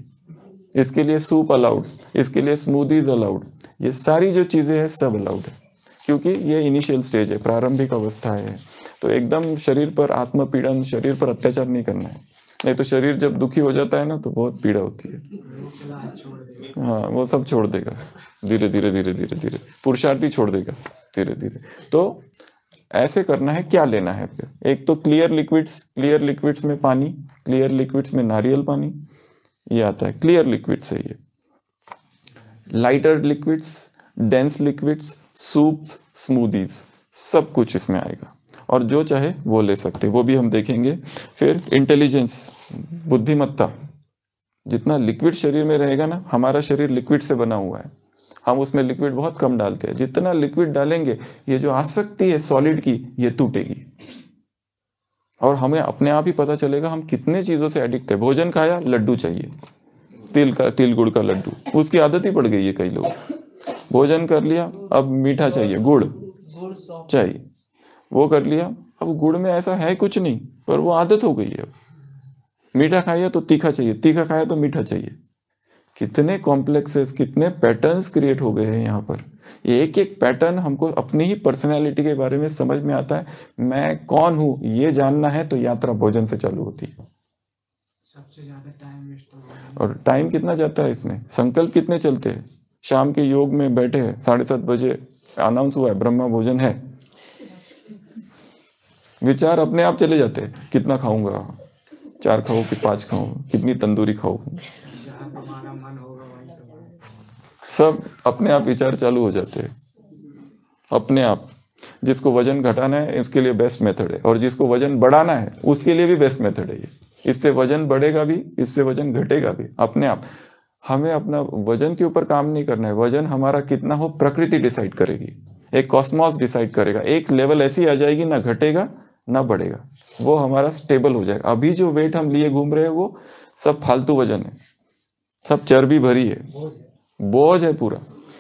इसके लिए सूप अलाउड, इसके लिए स्मूदीज अलाउड, ये सारी जो चीजें हैं सब अलाउड है, क्योंकि ये इनिशियल स्टेज है, प्रारंभिक अवस्था है। तो एकदम शरीर पर आत्मपीड़न, शरीर पर अत्याचार नहीं करना है, नहीं तो शरीर जब दुखी हो जाता है ना तो बहुत पीड़ा होती है। हाँ, वो सब छोड़ देगा धीरे धीरे धीरे धीरे धीरे, पुरुषार्थी छोड़ देगा धीरे धीरे। तो ऐसे करना है। क्या लेना है फिर? एक तो क्लियर लिक्विड्स में पानी, क्लियर लिक्विड्स में नारियल पानी, ये आता है क्लियर लिक्विड से। ये lighter liquids, dense liquids, soups, smoothies, सब कुछ इसमें आएगा। और जो चाहे वो ले सकते, वो भी हम देखेंगे। फिर इंटेलिजेंस, बुद्धिमत्ता, जितना लिक्विड शरीर में रहेगा ना, हमारा शरीर लिक्विड से बना हुआ है, हम उसमें लिक्विड बहुत कम डालते हैं। जितना लिक्विड डालेंगे, ये जो आसक्ति है सॉलिड की, ये टूटेगी और हमें अपने आप ही पता चलेगा हम कितने चीजों से एडिक्ट है। भोजन खाया, लड्डू चाहिए, तिल गुड़ का लड्डू, उसकी आदत ही पड़ गई है कई लोग। भोजन कर लिया, अब मीठा चाहिए, गुड़ चाहिए, वो कर लिया, अब गुड़ में ऐसा है कुछ नहीं, पर वो आदत हो गई है। मीठा खाया तो तीखा चाहिए, तीखा खाया तो मीठा चाहिए। कितने कॉम्प्लेक्सेस, कितने पैटर्न्स क्रिएट हो गए हैं यहाँ पर। एक एक पैटर्न हमको अपनी ही पर्सनैलिटी के बारे में समझ में आता है। मैं कौन हूँ ये जानना है तो यात्रा भोजन से चालू होती है। सबसे ज्यादा टाइम वेस्ट हो रहा है। और टाइम कितना जाता है इसमें? संकल्प कितने चलते हैं? शाम के योग में बैठे हैं, 7:30 बजे अनाउंस हुआ है ब्रह्मा भोजन है, विचार अपने आप चले जाते हैं। कितना खाऊंगा, 4 खाऊं कि 5 खाऊं, कितनी तंदूरी खाऊं, सब अपने आप विचार चालू हो जाते हैं अपने आप। जिसको वजन घटाना है उसके लिए बेस्ट मेथड है, और जिसको वजन बढ़ाना है उसके लिए भी बेस्ट मेथड है ये। इससे वजन बढ़ेगा भी, इससे वजन घटेगा भी अपने आप। हमें अपना वजन के ऊपर काम नहीं करना है। वजन हमारा कितना हो प्रकृति डिसाइड करेगी, एक कॉस्मॉस डिसाइड करेगा। एक लेवल ऐसी आ जाएगी, ना घटेगा ना बढ़ेगा, वो हमारा स्टेबल हो जाएगा। अभी जो वेट हम लिए घूम रहे हैं वो सब फालतू वजन है, सब चर्बी भरी है, बोझ है पूरा।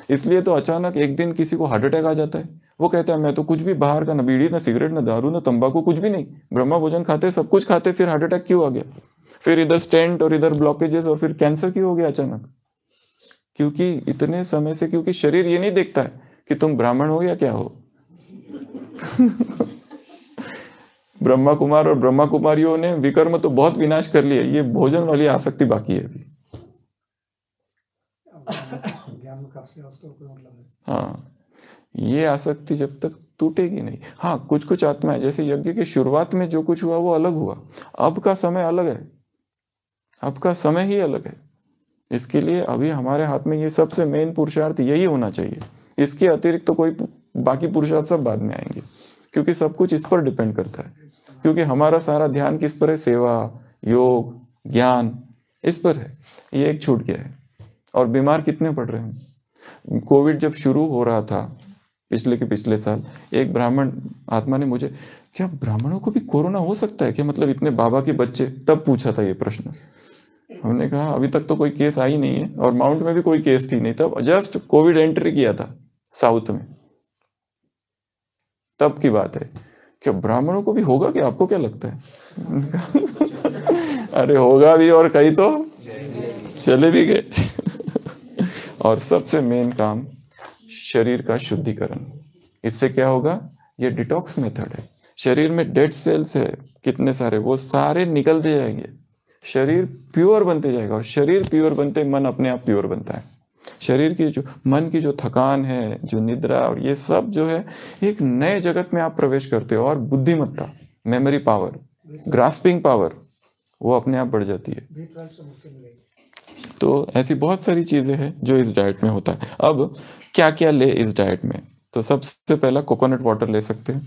इसलिए तो अचानक एक दिन किसी को हार्ट अटैक आ जाता है, वो कहता है मैं तो कुछ भी बाहर का, ना बीड़ी ना सिगरेट ना दारू ना तंबाकू, कुछ भी नहीं, ब्रह्मा भोजन खाते सब कुछ खाते, फिर हार्ट अटैक क्यों आ गया, फिर इधर स्टेंट और इधर ब्लॉकेजेस और फिर कैंसर क्यों हो गया अचानक? क्योंकि इतने समय से, क्योंकि शरीर ये नहीं देखता है कि तुम ब्राह्मण हो या क्या हो। ब्रह्मा कुमार और ब्रह्मा कुमारियों ने विकर्म तो बहुत विनाश कर लिया, ये भोजन वाली आसक्ति बाकी है अभी। हाँ, ये आसक्ति जब तक टूटेगी नहीं। हाँ, कुछ कुछ आत्माएं, जैसे यज्ञ की शुरुआत में जो कुछ हुआ वो अलग हुआ, अब का समय अलग है, अब का समय ही अलग है। इसके लिए अभी हमारे हाथ में ये सबसे मेन पुरुषार्थ यही होना चाहिए। इसके अतिरिक्त तो कोई बाकी पुरुषार्थ सब बाद में आएंगे, क्योंकि सब कुछ इस पर डिपेंड करता है। क्योंकि हमारा सारा ध्यान किस पर है? सेवा, योग, ज्ञान, इस पर है। ये एक छूट गया है। और बीमार कितने पड़ रहे हैं? कोविड जब शुरू हो रहा था पिछले साल, एक ब्राह्मण आत्मा ने मुझे, क्या ब्राह्मणों को भी कोरोना हो सकता है क्या, मतलब इतने बाबा के बच्चे, तब पूछा था ये प्रश्न। हमने कहा अभी तक तो कोई केस आई नहीं है, और माउंट में भी कोई केस थी नहीं, तब जस्ट कोविड एंट्री किया था साउथ में, तब की बात है। क्या ब्राह्मणों को भी होगा क्या, आपको क्या लगता है? अरे होगा भी, और कई तो चले भी गए। और सबसे मेन काम शरीर का शुद्धिकरण। इससे क्या होगा? ये डिटॉक्स मेथड है। शरीर में डेड सेल्स है कितने सारे, वो सारे निकलते जाएंगे, शरीर प्योर बनते जाएगा। और शरीर प्योर बनते मन अपने आप प्योर बनता है। शरीर की जो, मन की जो थकान है, जो निद्रा और ये सब जो है, एक नए जगत में आप प्रवेश करते हो। और बुद्धिमत्ता, मेमोरी पावर, ग्रास्पिंग पावर, वो अपने आप बढ़ जाती है। तो ऐसी बहुत सारी चीज़ें हैं जो इस डाइट में होता है। अब क्या क्या ले इस डाइट में? तो सबसे पहला कोकोनट वाटर ले सकते हैं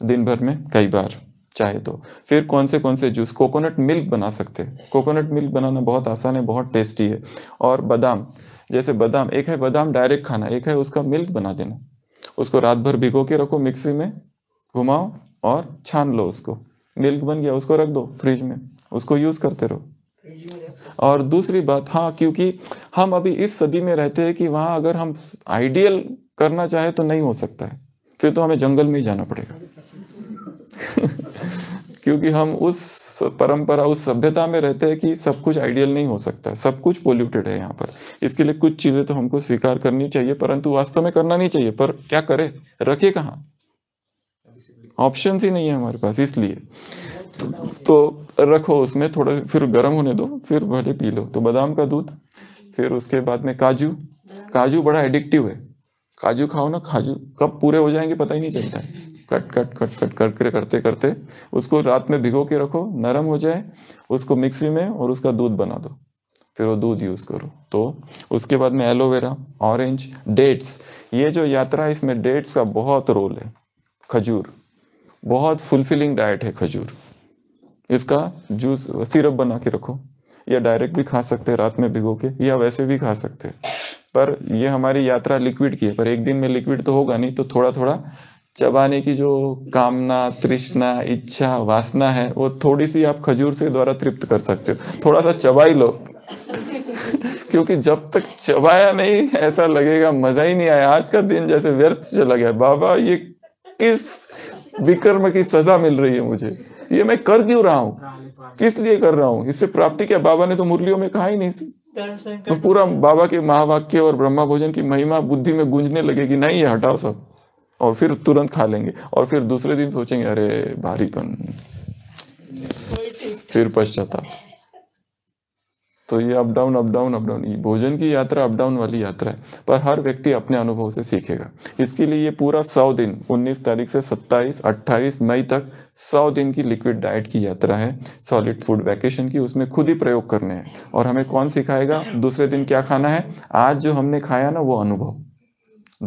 दिन भर में कई बार चाहे तो। फिर कौन से जूस, कोकोनट मिल्क बना सकते हैं। कोकोनट मिल्क बनाना बहुत आसान है, बहुत टेस्टी है। और बादाम, जैसे बादाम, एक है बादाम डायरेक्ट खाना, एक है उसका मिल्क बना देना। उसको रात भर भिगो के रखो, मिक्सी में घुमाओ और छान लो उसको, मिल्क बन गया, उसको रख दो फ्रिज में, उसको यूज़ करते रहो। और दूसरी बात, हाँ, क्योंकि हम अभी इस सदी में रहते हैं कि वहाँ अगर हम आइडियल करना चाहे तो नहीं हो सकता है, फिर तो हमें जंगल में ही जाना पड़ेगा। क्योंकि हम उस परंपरा, उस सभ्यता में रहते हैं कि सब कुछ आइडियल नहीं हो सकता, सब कुछ पोल्यूटेड है यहाँ पर। इसके लिए कुछ चीज़ें तो हमको स्वीकार करनी चाहिए, परंतु वास्तव में करना नहीं चाहिए। पर क्या करें, रखे कहाँ, ऑप्शन ही नहीं है हमारे पास। इसलिए तो रखो उसमें थोड़ा, फिर गर्म होने दो, फिर भले पी लो। तो बादाम का दूध, फिर उसके बाद में काजू बड़ा एडिक्टिव है। काजू खाओ ना, काजू कब पूरे हो जाएंगे पता ही नहीं चलता है। कट करते करते उसको रात में भिगो के रखो, नरम हो जाए, उसको मिक्सी में और उसका दूध बना दो, फिर वो दूध यूज़ करो। तो उसके बाद में एलोवेरा, ऑरेंज, डेट्स, ये जो यात्रा है इसमें डेट्स का बहुत रोल है। खजूर, बहुत फुलफिलिंग डाइट है खजूर। इसका जूस, सिरप बना के रखो, या डायरेक्ट भी खा सकते हैं रात में भिगो के, या वैसे भी खा सकते हैं। पर ये हमारी यात्रा लिक्विड की है, पर एक दिन में लिक्विड तो होगा नहीं, तो थोड़ा थोड़ा चबाने की जो कामना, तृष्णा, इच्छा, वासना है, वो थोड़ी सी आप खजूर से द्वारा तृप्त कर सकते हो। थोड़ा सा चबा ही लो। क्योंकि जब तक चबाया नहीं, ऐसा लगेगा मजा ही नहीं आया, आज का दिन जैसे व्यर्थ चला गया। बाबा, ये किस विकर्म की सजा मिल रही है मुझे, ये मैं कर क्यों रहा हूँ, किस लिए कर रहा हूँ, इससे प्राप्ति क्या? बाबा ने तो मुरलियों में कहा ही नहीं। तो पूरा बाबा के महावाक्य और ब्रह्मा भोजन की महिमा बुद्धि में गूंजने लगेगी, नहीं ये हटाओ सब, और फिर तुरंत खा लेंगे। और फिर दूसरे दिन सोचेंगे अरे भारीपन, फिर पश्चाताप। तो ये अप डाउन, ये भोजन की यात्रा अप डाउन वाली यात्रा है। पर हर व्यक्ति अपने अनुभव से सीखेगा। इसके लिए ये पूरा 100 दिन, 19 तारीख से 27-28 मई तक 100 दिन की लिक्विड डाइट की यात्रा है, सॉलिड फूड वैकेशन की। उसमें खुद ही प्रयोग करने हैं। और हमें कौन सिखाएगा दूसरे दिन क्या खाना है? आज जो हमने खाया ना, वो अनुभव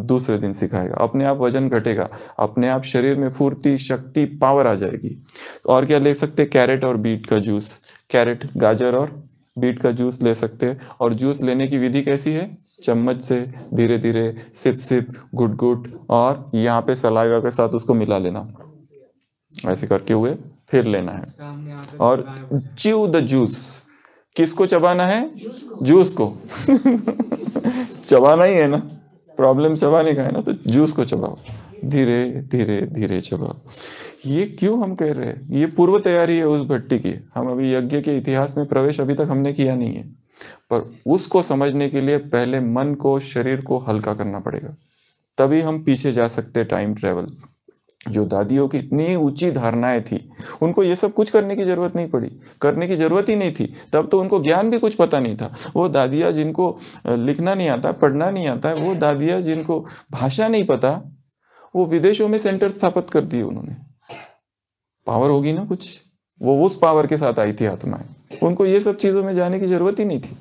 दूसरे दिन सिखाएगा। अपने आप वजन घटेगा, अपने आप शरीर में फुर्ती, शक्ति, पावर आ जाएगी। और क्या ले सकते? कैरेट और बीट का जूस, कैरेट, गाजर और बीट का जूस ले सकते हैं। और जूस लेने की विधि कैसी है? चम्मच से धीरे धीरे, सिप सिप, गुट गुट, और यहाँ पे सलाइवा के साथ उसको मिला लेना, ऐसे करके हुए फिर लेना है। और च्यू द जूस, किसको चबाना है? जूस को। चबाना ही है ना, प्रॉब्लम चबाने का है ना, तो जूस को चबाओ, धीरे धीरे धीरे चबाओ। ये क्यों हम कह रहे हैं? ये पूर्व तैयारी है उस भट्टी की। हम अभी यज्ञ के इतिहास में प्रवेश अभी तक हमने किया नहीं है, पर उसको समझने के लिए पहले मन को, शरीर को हल्का करना पड़ेगा, तभी हम पीछे जा सकते टाइम ट्रेवल। जो दादियों की इतनी ऊंची धारणाएं थी, उनको ये सब कुछ करने की जरूरत नहीं पड़ी, करने की जरूरत ही नहीं थी। तब तो उनको ज्ञान भी कुछ पता नहीं था। वो दादियाँ जिनको लिखना नहीं आता, पढ़ना नहीं आता, वो दादियाँ जिनको भाषा नहीं पता, वो विदेशों में सेंटर स्थापित कर दिए उन्होंने। पावर होगी ना कुछ, वो उस पावर के साथ आई थी आत्माएं। उनको ये सब चीजों में जाने की जरूरत ही नहीं थी।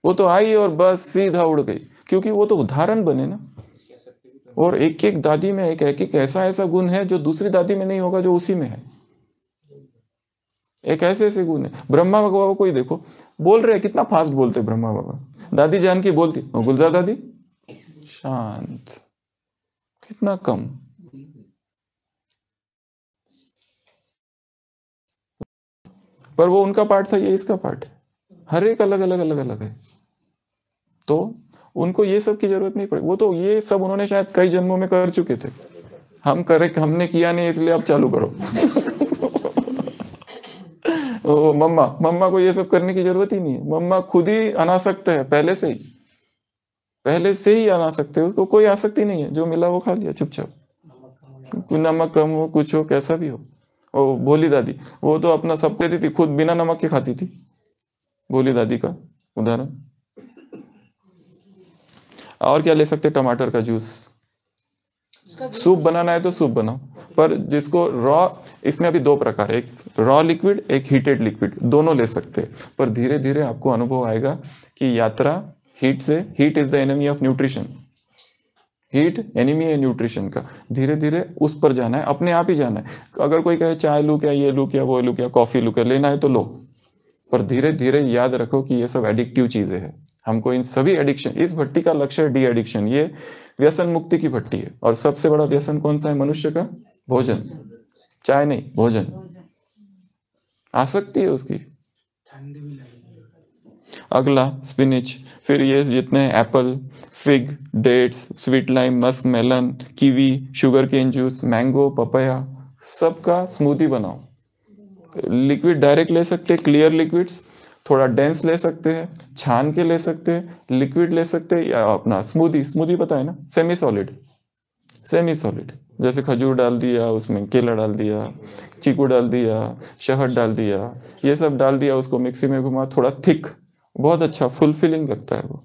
वो तो आई और बस सीधा उड़ गई, क्योंकि वो तो उदाहरण बने ना। और एक एक दादी में एक ऐसा ऐसा गुण है जो दूसरी दादी में नहीं होगा, जो उसी में है। एक ऐसे ऐसे गुण है। ब्रह्मा बाबा को ही देखो, बोल रहे हैं, कितना फास्ट बोलते ब्रह्मा बाबा। दादी जान की बोलती, गुलजार दादी शांत, कितना कम। पर वो उनका पार्ट था, ये इसका पार्ट है। हर एक अलग अलग अलग अलग है, तो उनको ये सब की जरूरत नहीं पड़ी। वो तो ये सब उन्होंने शायद कई जन्मों में कर चुके थे। हमने किया नहीं, इसलिए अब चालू करो। ओ मम्मा को ये सब करने की जरूरत ही नहीं है। मम्मा खुद ही अनासक्त है, पहले से ही अनासक्त है। उसको कोई आसक्ति नहीं है, जो मिला वो खा लिया चुपचाप। नमक कम हो, कुछ हो, कैसा भी हो। ओ भोली दादी, वो तो अपना सब कहती थी, खुद बिना नमक के खाती थी। भोली दादी का उदाहरण। और क्या ले सकते? टमाटर का जूस। सूप बनाना है तो सूप बनाओ, पर जिसको रॉ, इसमें अभी दो प्रकार है, एक रॉ लिक्विड, एक हीटेड लिक्विड, दोनों ले सकते हैं। पर धीरे धीरे आपको अनुभव आएगा कि यात्रा हीट से, heat is the enemy of nutrition, heat enemy है न्यूट्रिशन का। धीरे धीरे उस पर जाना है, अपने आप ही जाना है। अगर कोई कहे चाय लूँ क्या, ये लूँ क्या, वो लूँ क्या, कॉफी लूँ क्या, लेना है तो लो, पर धीरे धीरे याद रखो कि ये सब एडिक्टिव चीजें हैं। हमको इन सभी एडिक्शन, इस भट्टी का लक्ष्य है डी एडिक्शन। ये व्यसन मुक्ति की भट्टी है। और सबसे बड़ा व्यसन कौन सा है मनुष्य का? भोजन। चाय नहीं, भोजन। आसक्ति है उसकी। अगला स्पिनिच, फिर ये जितने apple, fig, dates, sweet lime, musk melon, kiwi, sugar cane juice, mango, papaya, सबका स्मूदी बनाओ। लिक्विड डायरेक्ट ले सकते, क्लियर लिक्विड्स, थोड़ा डेंस ले सकते हैं, छान के ले सकते हैं, लिक्विड ले सकते हैं, या अपना स्मूदी पता है ना, सेमी सॉलिड, जैसे खजूर डाल दिया, उसमें केला डाल दिया, चीकू डाल दिया, शहद डाल दिया, ये सब डाल दिया, उसको मिक्सी में घुमा, थोड़ा थिक, बहुत अच्छा फुलफिलिंग लगता है वो।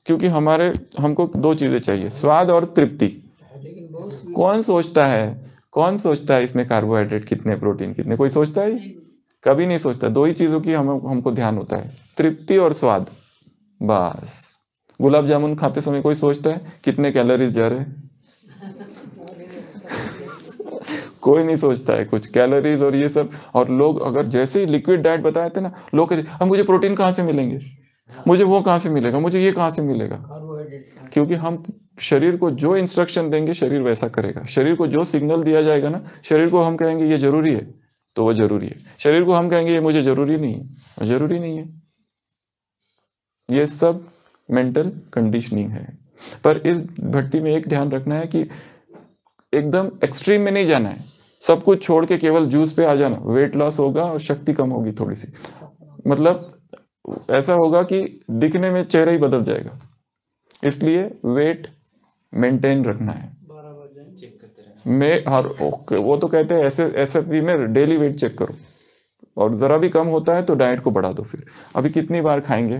क्योंकि हमको दो चीजें चाहिए, स्वाद और तृप्ति। कौन सोचता है इसमें कार्बोहाइड्रेट कितने, प्रोटीन कितने? कोई सोचता है? कभी नहीं सोचता। दो ही चीजों की हमको ध्यान होता है, तृप्ति और स्वाद, बस। गुलाब जामुन खाते समय कोई सोचता है कितने कैलोरीज जा रहे हैं? कोई नहीं सोचता है कुछ कैलोरीज और ये सब। और लोग अगर जैसे ही लिक्विड डाइट बताए थे ना, लोग कहते अब मुझे प्रोटीन कहाँ से मिलेंगे, मुझे वो कहाँ से मिलेगा, मुझे ये कहाँ से मिलेगा। क्योंकि हम शरीर को जो इंस्ट्रक्शन देंगे शरीर वैसा करेगा। शरीर को जो सिग्नल दिया जाएगा ना, शरीर को हम कहेंगे ये जरूरी है तो वो जरूरी है, शरीर को हम कहेंगे ये मुझे जरूरी नहीं है, जरूरी नहीं है। ये सब मेंटल कंडीशनिंग है। पर इस भट्टी में एक ध्यान रखना है कि एकदम एक्सट्रीम में नहीं जाना है, सब कुछ छोड़ के केवल जूस पे आ जाना। वेट लॉस होगा और शक्ति कम होगी थोड़ी सी, मतलब ऐसा होगा कि दिखने में चेहरा ही बदल जाएगा। इसलिए वेट मेंटेन रखना है। वो तो कहते हैं एसएफवी में डेली वेट चेक करो, और जरा भी कम होता है तो डाइट को बढ़ा दो। फिर अभी कितनी बार खाएंगे,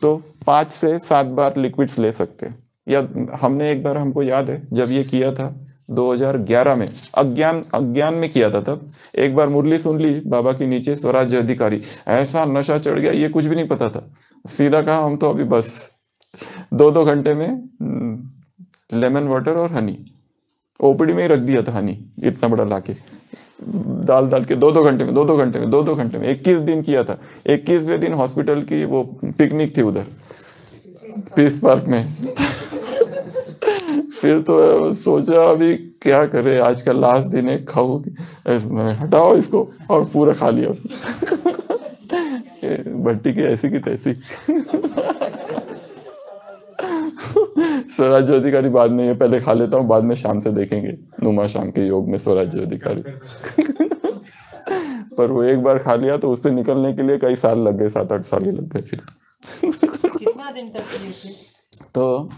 तो 5 से 7 बार लिक्विड्स ले सकते हैं। या हमने एक बार, हमको याद है जब ये किया था 2011 में, अज्ञान में किया था, तब एक बार मुरली सुन ली बाबा की नीचे, स्वराज्य अधिकारी, ऐसा नशा चढ़ गया, ये कुछ भी नहीं पता था। सीधा कहा हम तो अभी बस 2-2 घंटे में लेमन वाटर और हनी, ओपीडी में ही रख दिया था हनी, इतना बड़ा लाके डाल के 2-2 घंटे में 21 दिन किया था। 21वें दिन हॉस्पिटल की वो पिकनिक थी उधर पीस पार्क में। फिर तो सोचा अभी क्या करे, आज का लास्ट दिन है, खाऊं, हटाओ इसको, और पूरा खा लिया। भट्टी की ऐसी की तैसी। स्वराज्य अधिकारी बाद में, ये पहले खा लेता हूँ, बाद में शाम से देखेंगे नुमा शाम के योग में स्वराज्य अधिकारी। पर वो एक बार खा लिया तो उससे निकलने के लिए कई साल लग गए, 7-8 साल ही लग गए फिर। कितना दिन तक किए थे? तो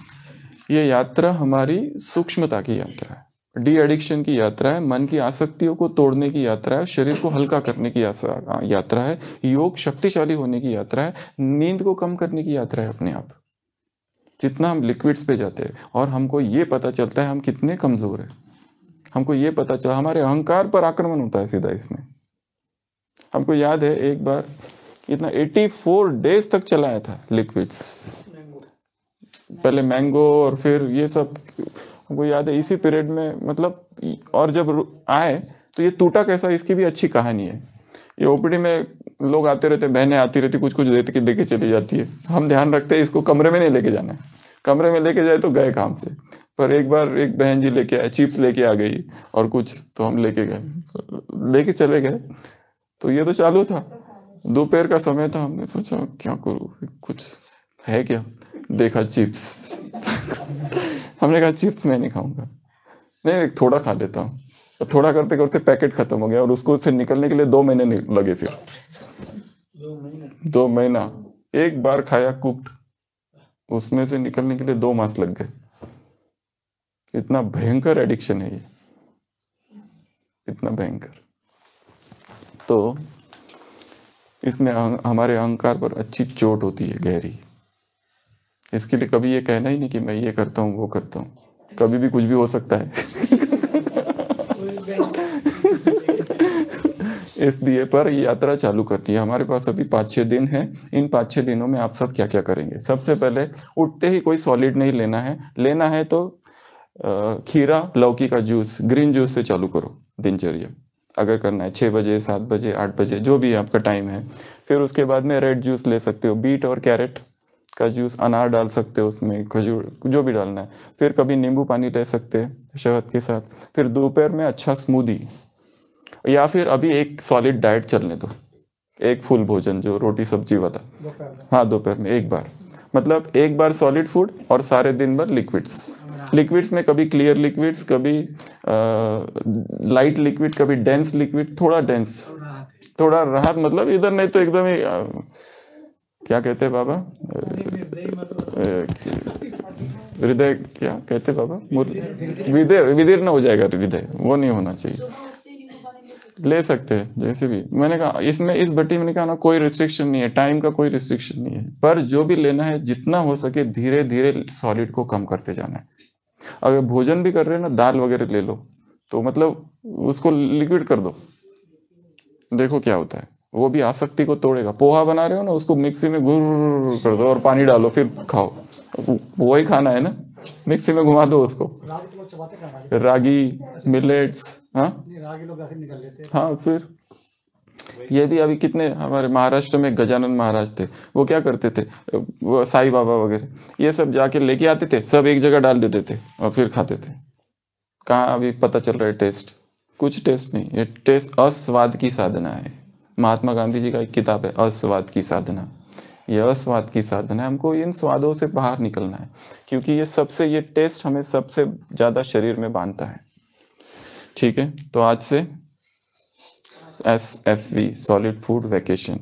ये यात्रा हमारी सूक्ष्मता की यात्रा है, डी एडिक्शन की यात्रा है, मन की आसक्तियों को तोड़ने की यात्रा है, शरीर को हल्का करने की यात्रा है, योग शक्तिशाली होने की यात्रा है, नींद को कम करने की यात्रा है अपने आप। जितना हम लिक्विड्स पे जाते हैं और हमको ये पता चलता है हम कितने कमजोर हैं, हमको ये पता चला, हमारे अहंकार पर आक्रमण होता है सीधा इसमें। हमको याद है एक बार इतना 84 डेज तक चलाया था लिक्विड्स, पहले मैंगो और फिर ये सब, हमको याद है इसी पीरियड में, मतलब, और जब आए तो ये टूटा कैसा, इसकी भी अच्छी कहानी है। ये ओपीडी में लोग आते रहते, बहनें आती रहती, कुछ कुछ देके चली जाती है, हम ध्यान रखते हैं इसको कमरे में नहीं लेके जाना है, कमरे में लेके जाए तो गए काम से। पर एक बार एक बहन जी लेके आए, चिप्स लेके आ गई और कुछ, तो हम लेके गए, लेके चले गए, तो ये तो चालू था, दोपहर का समय था, हमने सोचा क्या करूँ, कुछ है क्या, देखा चिप्स। हमने कहा चिप्स मैं नहीं खाऊंगा, नहीं थोड़ा खा लेता हूँ, थोड़ा करते करते पैकेट खत्म हो गया और उसको फिर निकलने के लिए 2 महीने लगे, फिर 2 महीना, एक बार खाया कुक्ड, उसमें से निकलने के लिए 2 मास लग गए। इतना भयंकर एडिक्शन है ये, इतना भयंकर। तो इसमें हमारे अहंकार पर अच्छी चोट होती है, गहरी। इसके लिए कभी ये कहना ही नहीं कि मैं ये करता हूँ वो करता हूँ, कभी भी कुछ भी हो सकता है। इसलिए पर यात्रा चालू करनी है। हमारे पास अभी 5-6 दिन है, इन 5-6 दिनों में आप सब क्या क्या करेंगे? सबसे पहले उठते ही कोई सॉलिड नहीं लेना है, लेना है तो खीरा लौकी का जूस, ग्रीन जूस से चालू करो दिनचर्या, अगर करना है 6 बजे 7 बजे 8 बजे जो भी आपका टाइम है। फिर उसके बाद में रेड जूस ले सकते हो, बीट और कैरेट का जूस, अनार डाल सकते हो उसमें, खजूर, जो भी डालना है। फिर कभी नींबू पानी ले सकते हैं शहद के साथ। फिर दोपहर में अच्छा स्मूदी, या फिर अभी एक सॉलिड डाइट चलने दो, एक फुल भोजन जो रोटी सब्जी वाला, हाँ दोपहर में एक बार, मतलब एक बार सॉलिड फूड और सारे दिन भर लिक्विड्स। लिक्विड्स में कभी क्लियर लिक्विड्स, कभी लाइट लिक्विड, कभी डेंस लिक्विड, थोड़ा डेंस, थोड़ा राहत, मतलब इधर नहीं तो एकदम ही क्या कहते हैं बाबा, हृदय क्या कहते बाबा, विदीर्ण हो जाएगा हृदय, वो नहीं होना चाहिए। ले सकते हैं जैसे भी, मैंने कहा इसमें इस भट्टी में कहा ना, कोई रिस्ट्रिक्शन नहीं है, टाइम का कोई रिस्ट्रिक्शन नहीं है, पर जो भी लेना है जितना हो सके धीरे धीरे सॉलिड को कम करते जाना है। अगर भोजन भी कर रहे हैं ना, दाल वगैरह ले लो, तो मतलब उसको लिक्विड कर दो, देखो क्या होता है, वो भी आसक्ति को तोड़ेगा। पोहा बना रहे हो ना, उसको मिक्सी में गुर कर दो और पानी डालो, फिर खाओ, वही खाना है ना, मिक्सी में घुमा दो उसको। रागी, मिलेट्स, हाँ हाँ, फिर ये भी अभी कितने हमारे महाराष्ट्र में गजानन महाराज थे, वो क्या करते थे, वो साईं बाबा वगैरह ये सब जाके लेके आते थे, सब एक जगह डाल देते थे और फिर खाते थे। कहाँ अभी पता चल रहा है टेस्ट? कुछ टेस्ट नहीं, ये टेस्ट अस्वाद की साधना है। महात्मा गांधी जी का एक किताब है अस्वाद की साधना, ये अस्वाद की साधना है। हमको इन स्वादों से बाहर निकलना है, क्योंकि ये सबसे, ये टेस्ट हमें सबसे ज़्यादा शरीर में बांधता है। ठीक है, तो आज से SFV सॉलिड फूड वैकेशन,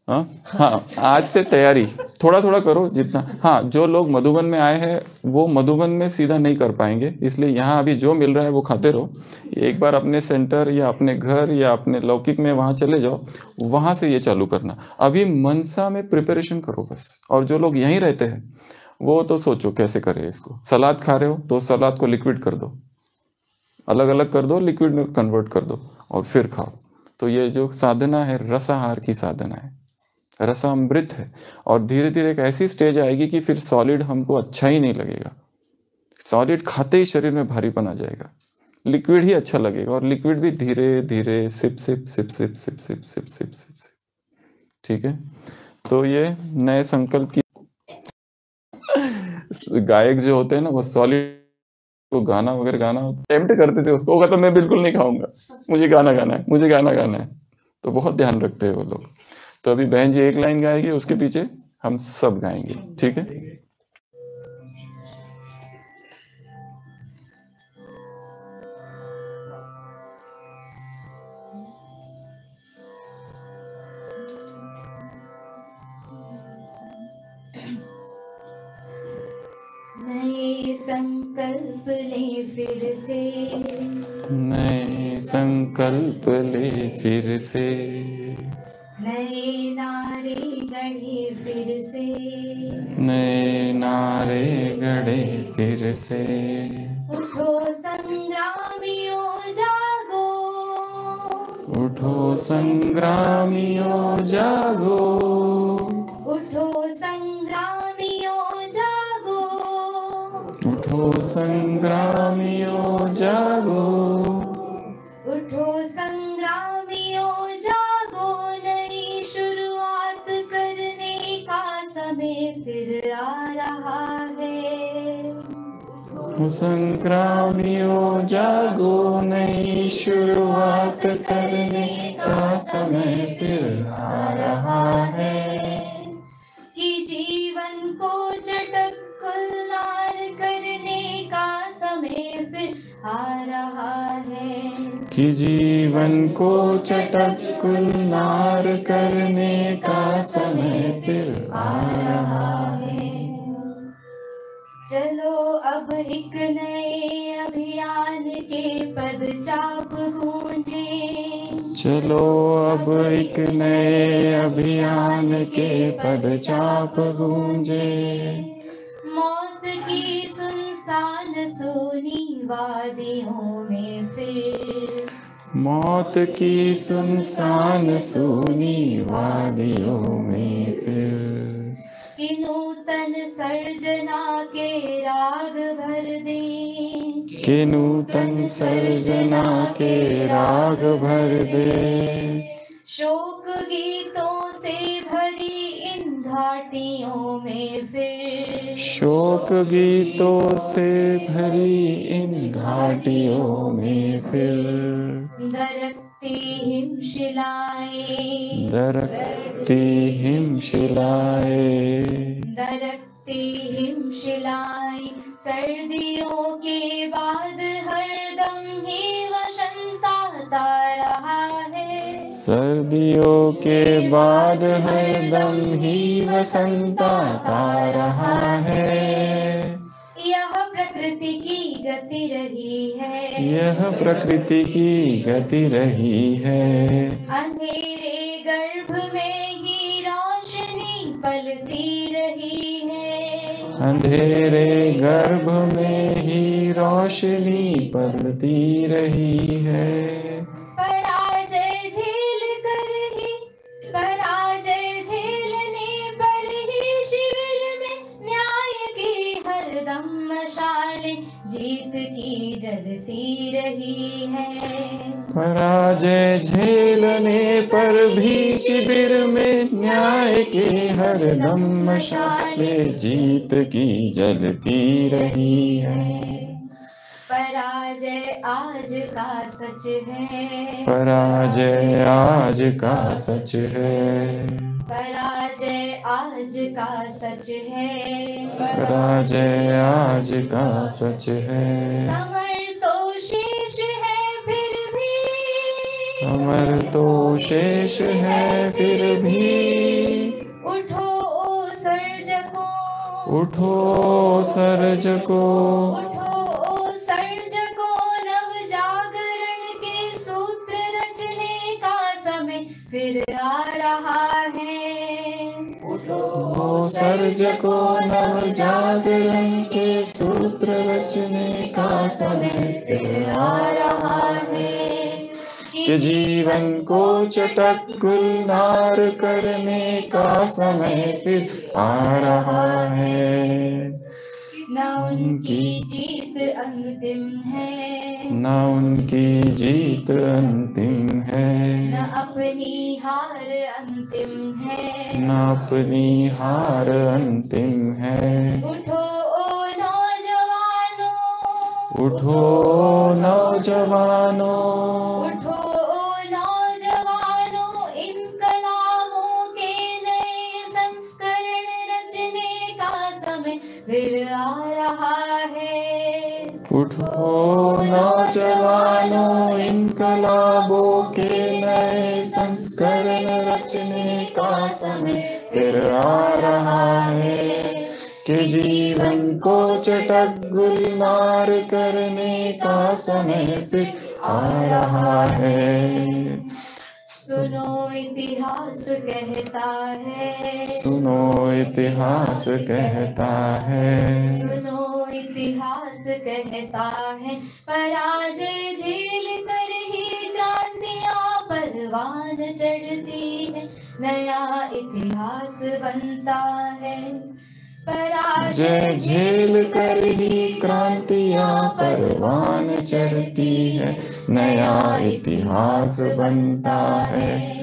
हाँ आज से तैयारी थोड़ा थोड़ा करो जितना। हाँ, जो लोग मधुबन में आए हैं वो मधुबन में सीधा नहीं कर पाएंगे, इसलिए यहाँ अभी जो मिल रहा है वो खाते रहो। एक बार अपने सेंटर या अपने घर या अपने लौकिक में वहाँ चले जाओ, वहाँ से ये चालू करना। अभी मनसा में प्रिपरेशन करो बस। और जो लोग यहीं रहते हैं वो तो सोचो कैसे करें इसको। सलाद खा रहे हो तो सलाद को लिक्विड कर दो, अलग अलग कर दो, लिक्विड में कन्वर्ट कर दो और फिर खाओ। तो ये जो साधना है रसाहार की साधना है, रसामृत है। और धीरे धीरे एक ऐसी स्टेज आएगी कि फिर सॉलिड हमको अच्छा ही नहीं लगेगा। सॉलिड खाते ही शरीर में भारीपन आ जाएगा, लिक्विड ही अच्छा लगेगा। और लिक्विड भी धीरे धीरे sip sip sip sip sip sip sip sip sip sip. ठीक है, तो ये नए संकल्प की गायक जो होते हैं ना, वो सॉलिड को गाना वगैरह गाना टेम्प्ट करते थे उसको, वो कहता मैं बिल्कुल नहीं खाऊंगा, मुझे गाना गाना है, मुझे गाना गाना है। तो बहुत ध्यान रखते हैं वो लोग। तो अभी बहन जी एक लाइन गाएगी, उसके पीछे हम सब गाएंगे। ठीक है। संकल्प ले फिर से, नए संकल्प ले फिर से, नए नारे गढ़े फिर से, नए नारे गढ़े फिर से। उठो संग्रामियों जागो, उठो संग्रामियों जागो, उठो संग्रामियों जागो, उठो संग्रामियों जागो, उठो संग्रामियों जागो, नई शुरुआत करने का समय फिर आ रहा है। संग्रामियों जागो, नई शुरुआत करने का समय फिर आ रहा है। कि जीवन को चटक खुल्लार करने का समय फिर आ रहा है। कि जीवन को चटक कुल्हार करने का समय फिर आ रहा है। चलो अब एक नए अभियान के पदचाप गूंजे, चलो अब एक नए अभियान के पदचाप गूंजे। मौत की सुनसान सूनी वादियों में फिर, मौत की सुनसान सूनी वादियों में फिर, कि नूतन सर्जना के राग भर दें, कि नूतन सर्जना के राग भर दे। शोक गीतों से भरी इन घाटियों में फिर, शोक गीतों से भरी इन घाटियों में फिर, दरकती हिमशिलाएं, दरकती हिमशिलाएं, दरकती हिमशिलाएं, सर्दियों के बाद हरदम ही वसंत आता रहा है। सर्दियों के बाद हरदम ही वसंत आता रहा है। यह प्रकृति की गति रही है, यह प्रकृति की गति रही है। अंधेरे गर्भ में ही रोशनी पलती रही है, अंधेरे गर्भ में ही रोशनी पलती रही है। पराजय झेल कर ही, पराजय झेलने पर ही शिविर में न्याय की हरदम मशालें जीत की जलती रही है। पराजय झेलने पर भी शिविर में न्याय के हरदम मशालें जीत की जलती रही है। पराजय आज का सच है, पराजय आज का सच है, पराजय आज का सच है, पराजय आज का सच है। समर तो शेष है फिर भी, समर तो शेष है फिर भी, उठो ओ सर्जकों, उठो सर्जको, उठो ओ सर्जकों, नव जागरण के सूत्र रचने का समय फिर आ रहा है। उठो सर्जको, नव जागरण के सूत्र रचने का समय फिर आ रहा है। कि जीवन को चटक गुलजार करने का समय फिर आ रहा है। न उनकी जीत अंतिम है, न उनकी जीत अंतिम है, न अपनी हार अंतिम है, न अपनी हार अंतिम है। उठो ओ नौजवानों, उठो नौजवानों, उठो ओ नौजवानों, इनकलाबों के नए संस्करण रचने का समय फिर आ रहा है। उठो नौजवानों, इनकलाबों के नए संस्करण रचने का समय फिर आ रहा है। कि जीवन को चटक गुलनार करने का समय फिर आ रहा है। सुनो इतिहास कहता है, सुनो इतिहास कहता है, सुनो इतिहास कहता है, पराजय झेल कर ही क्रांतियां परवान चढ़ती है, नया इतिहास बनता है। पराजय झेल कर ही क्रांतियां परवान चढ़ती है, नया इतिहास बनता है।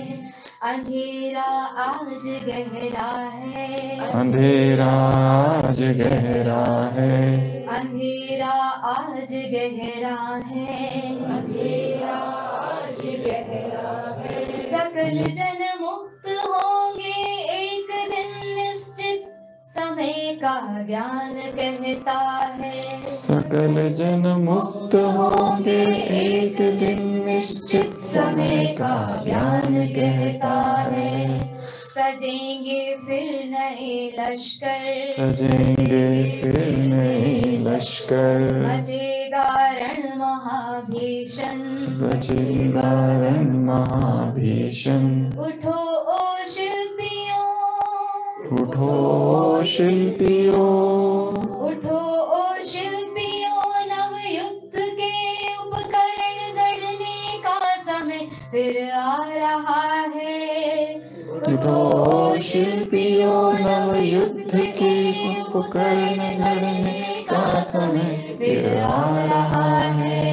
अंधेरा आज गहरा है, अंधेरा आज गहरा है, अंधेरा आज गहरा है, अंधेरा आज गहरा है। सकल जन मुक्त होंगे एक दिन निश्चित, समय का ज्ञान कहता है। सकल जन मुक्त होंगे एक दिन निश्चित, समय का ज्ञान कहता है। सजेंगे फिर नए लश्कर, सजेंगे फिर नए लश्कर, मचेगा रण महाभीषण, रचेगा रण महाभीषण। उठो ओ शिल्पियों, उठो शिल्पियों, उठो ओ शिल्पियों, नव युद्ध के उपकरण गढ़ने का समय फिर आ रहा है। उठो शिल्पियों, नव युद्ध के उपकरण गढ़ने का समय फिर आ रहा है।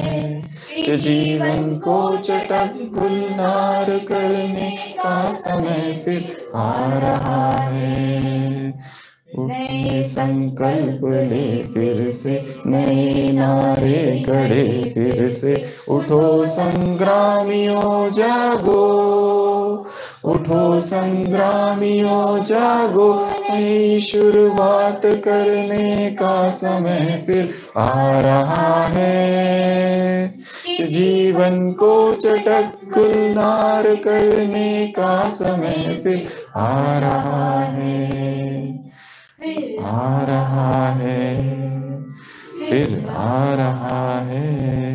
कि जीवन को चटक गुलनार करने का समय फिर आ रहा है। नए संकल्प ले फिर से, नए नारे गढ़े फिर से, उठो संग्रामियों जागो, उठो संग्रामियों जागो, नई शुरुआत करने का समय फिर आ रहा है। कि जीवन को चटक गुलनार करने का समय फिर आ रहा है, आ रहा है, फिर आ रहा है।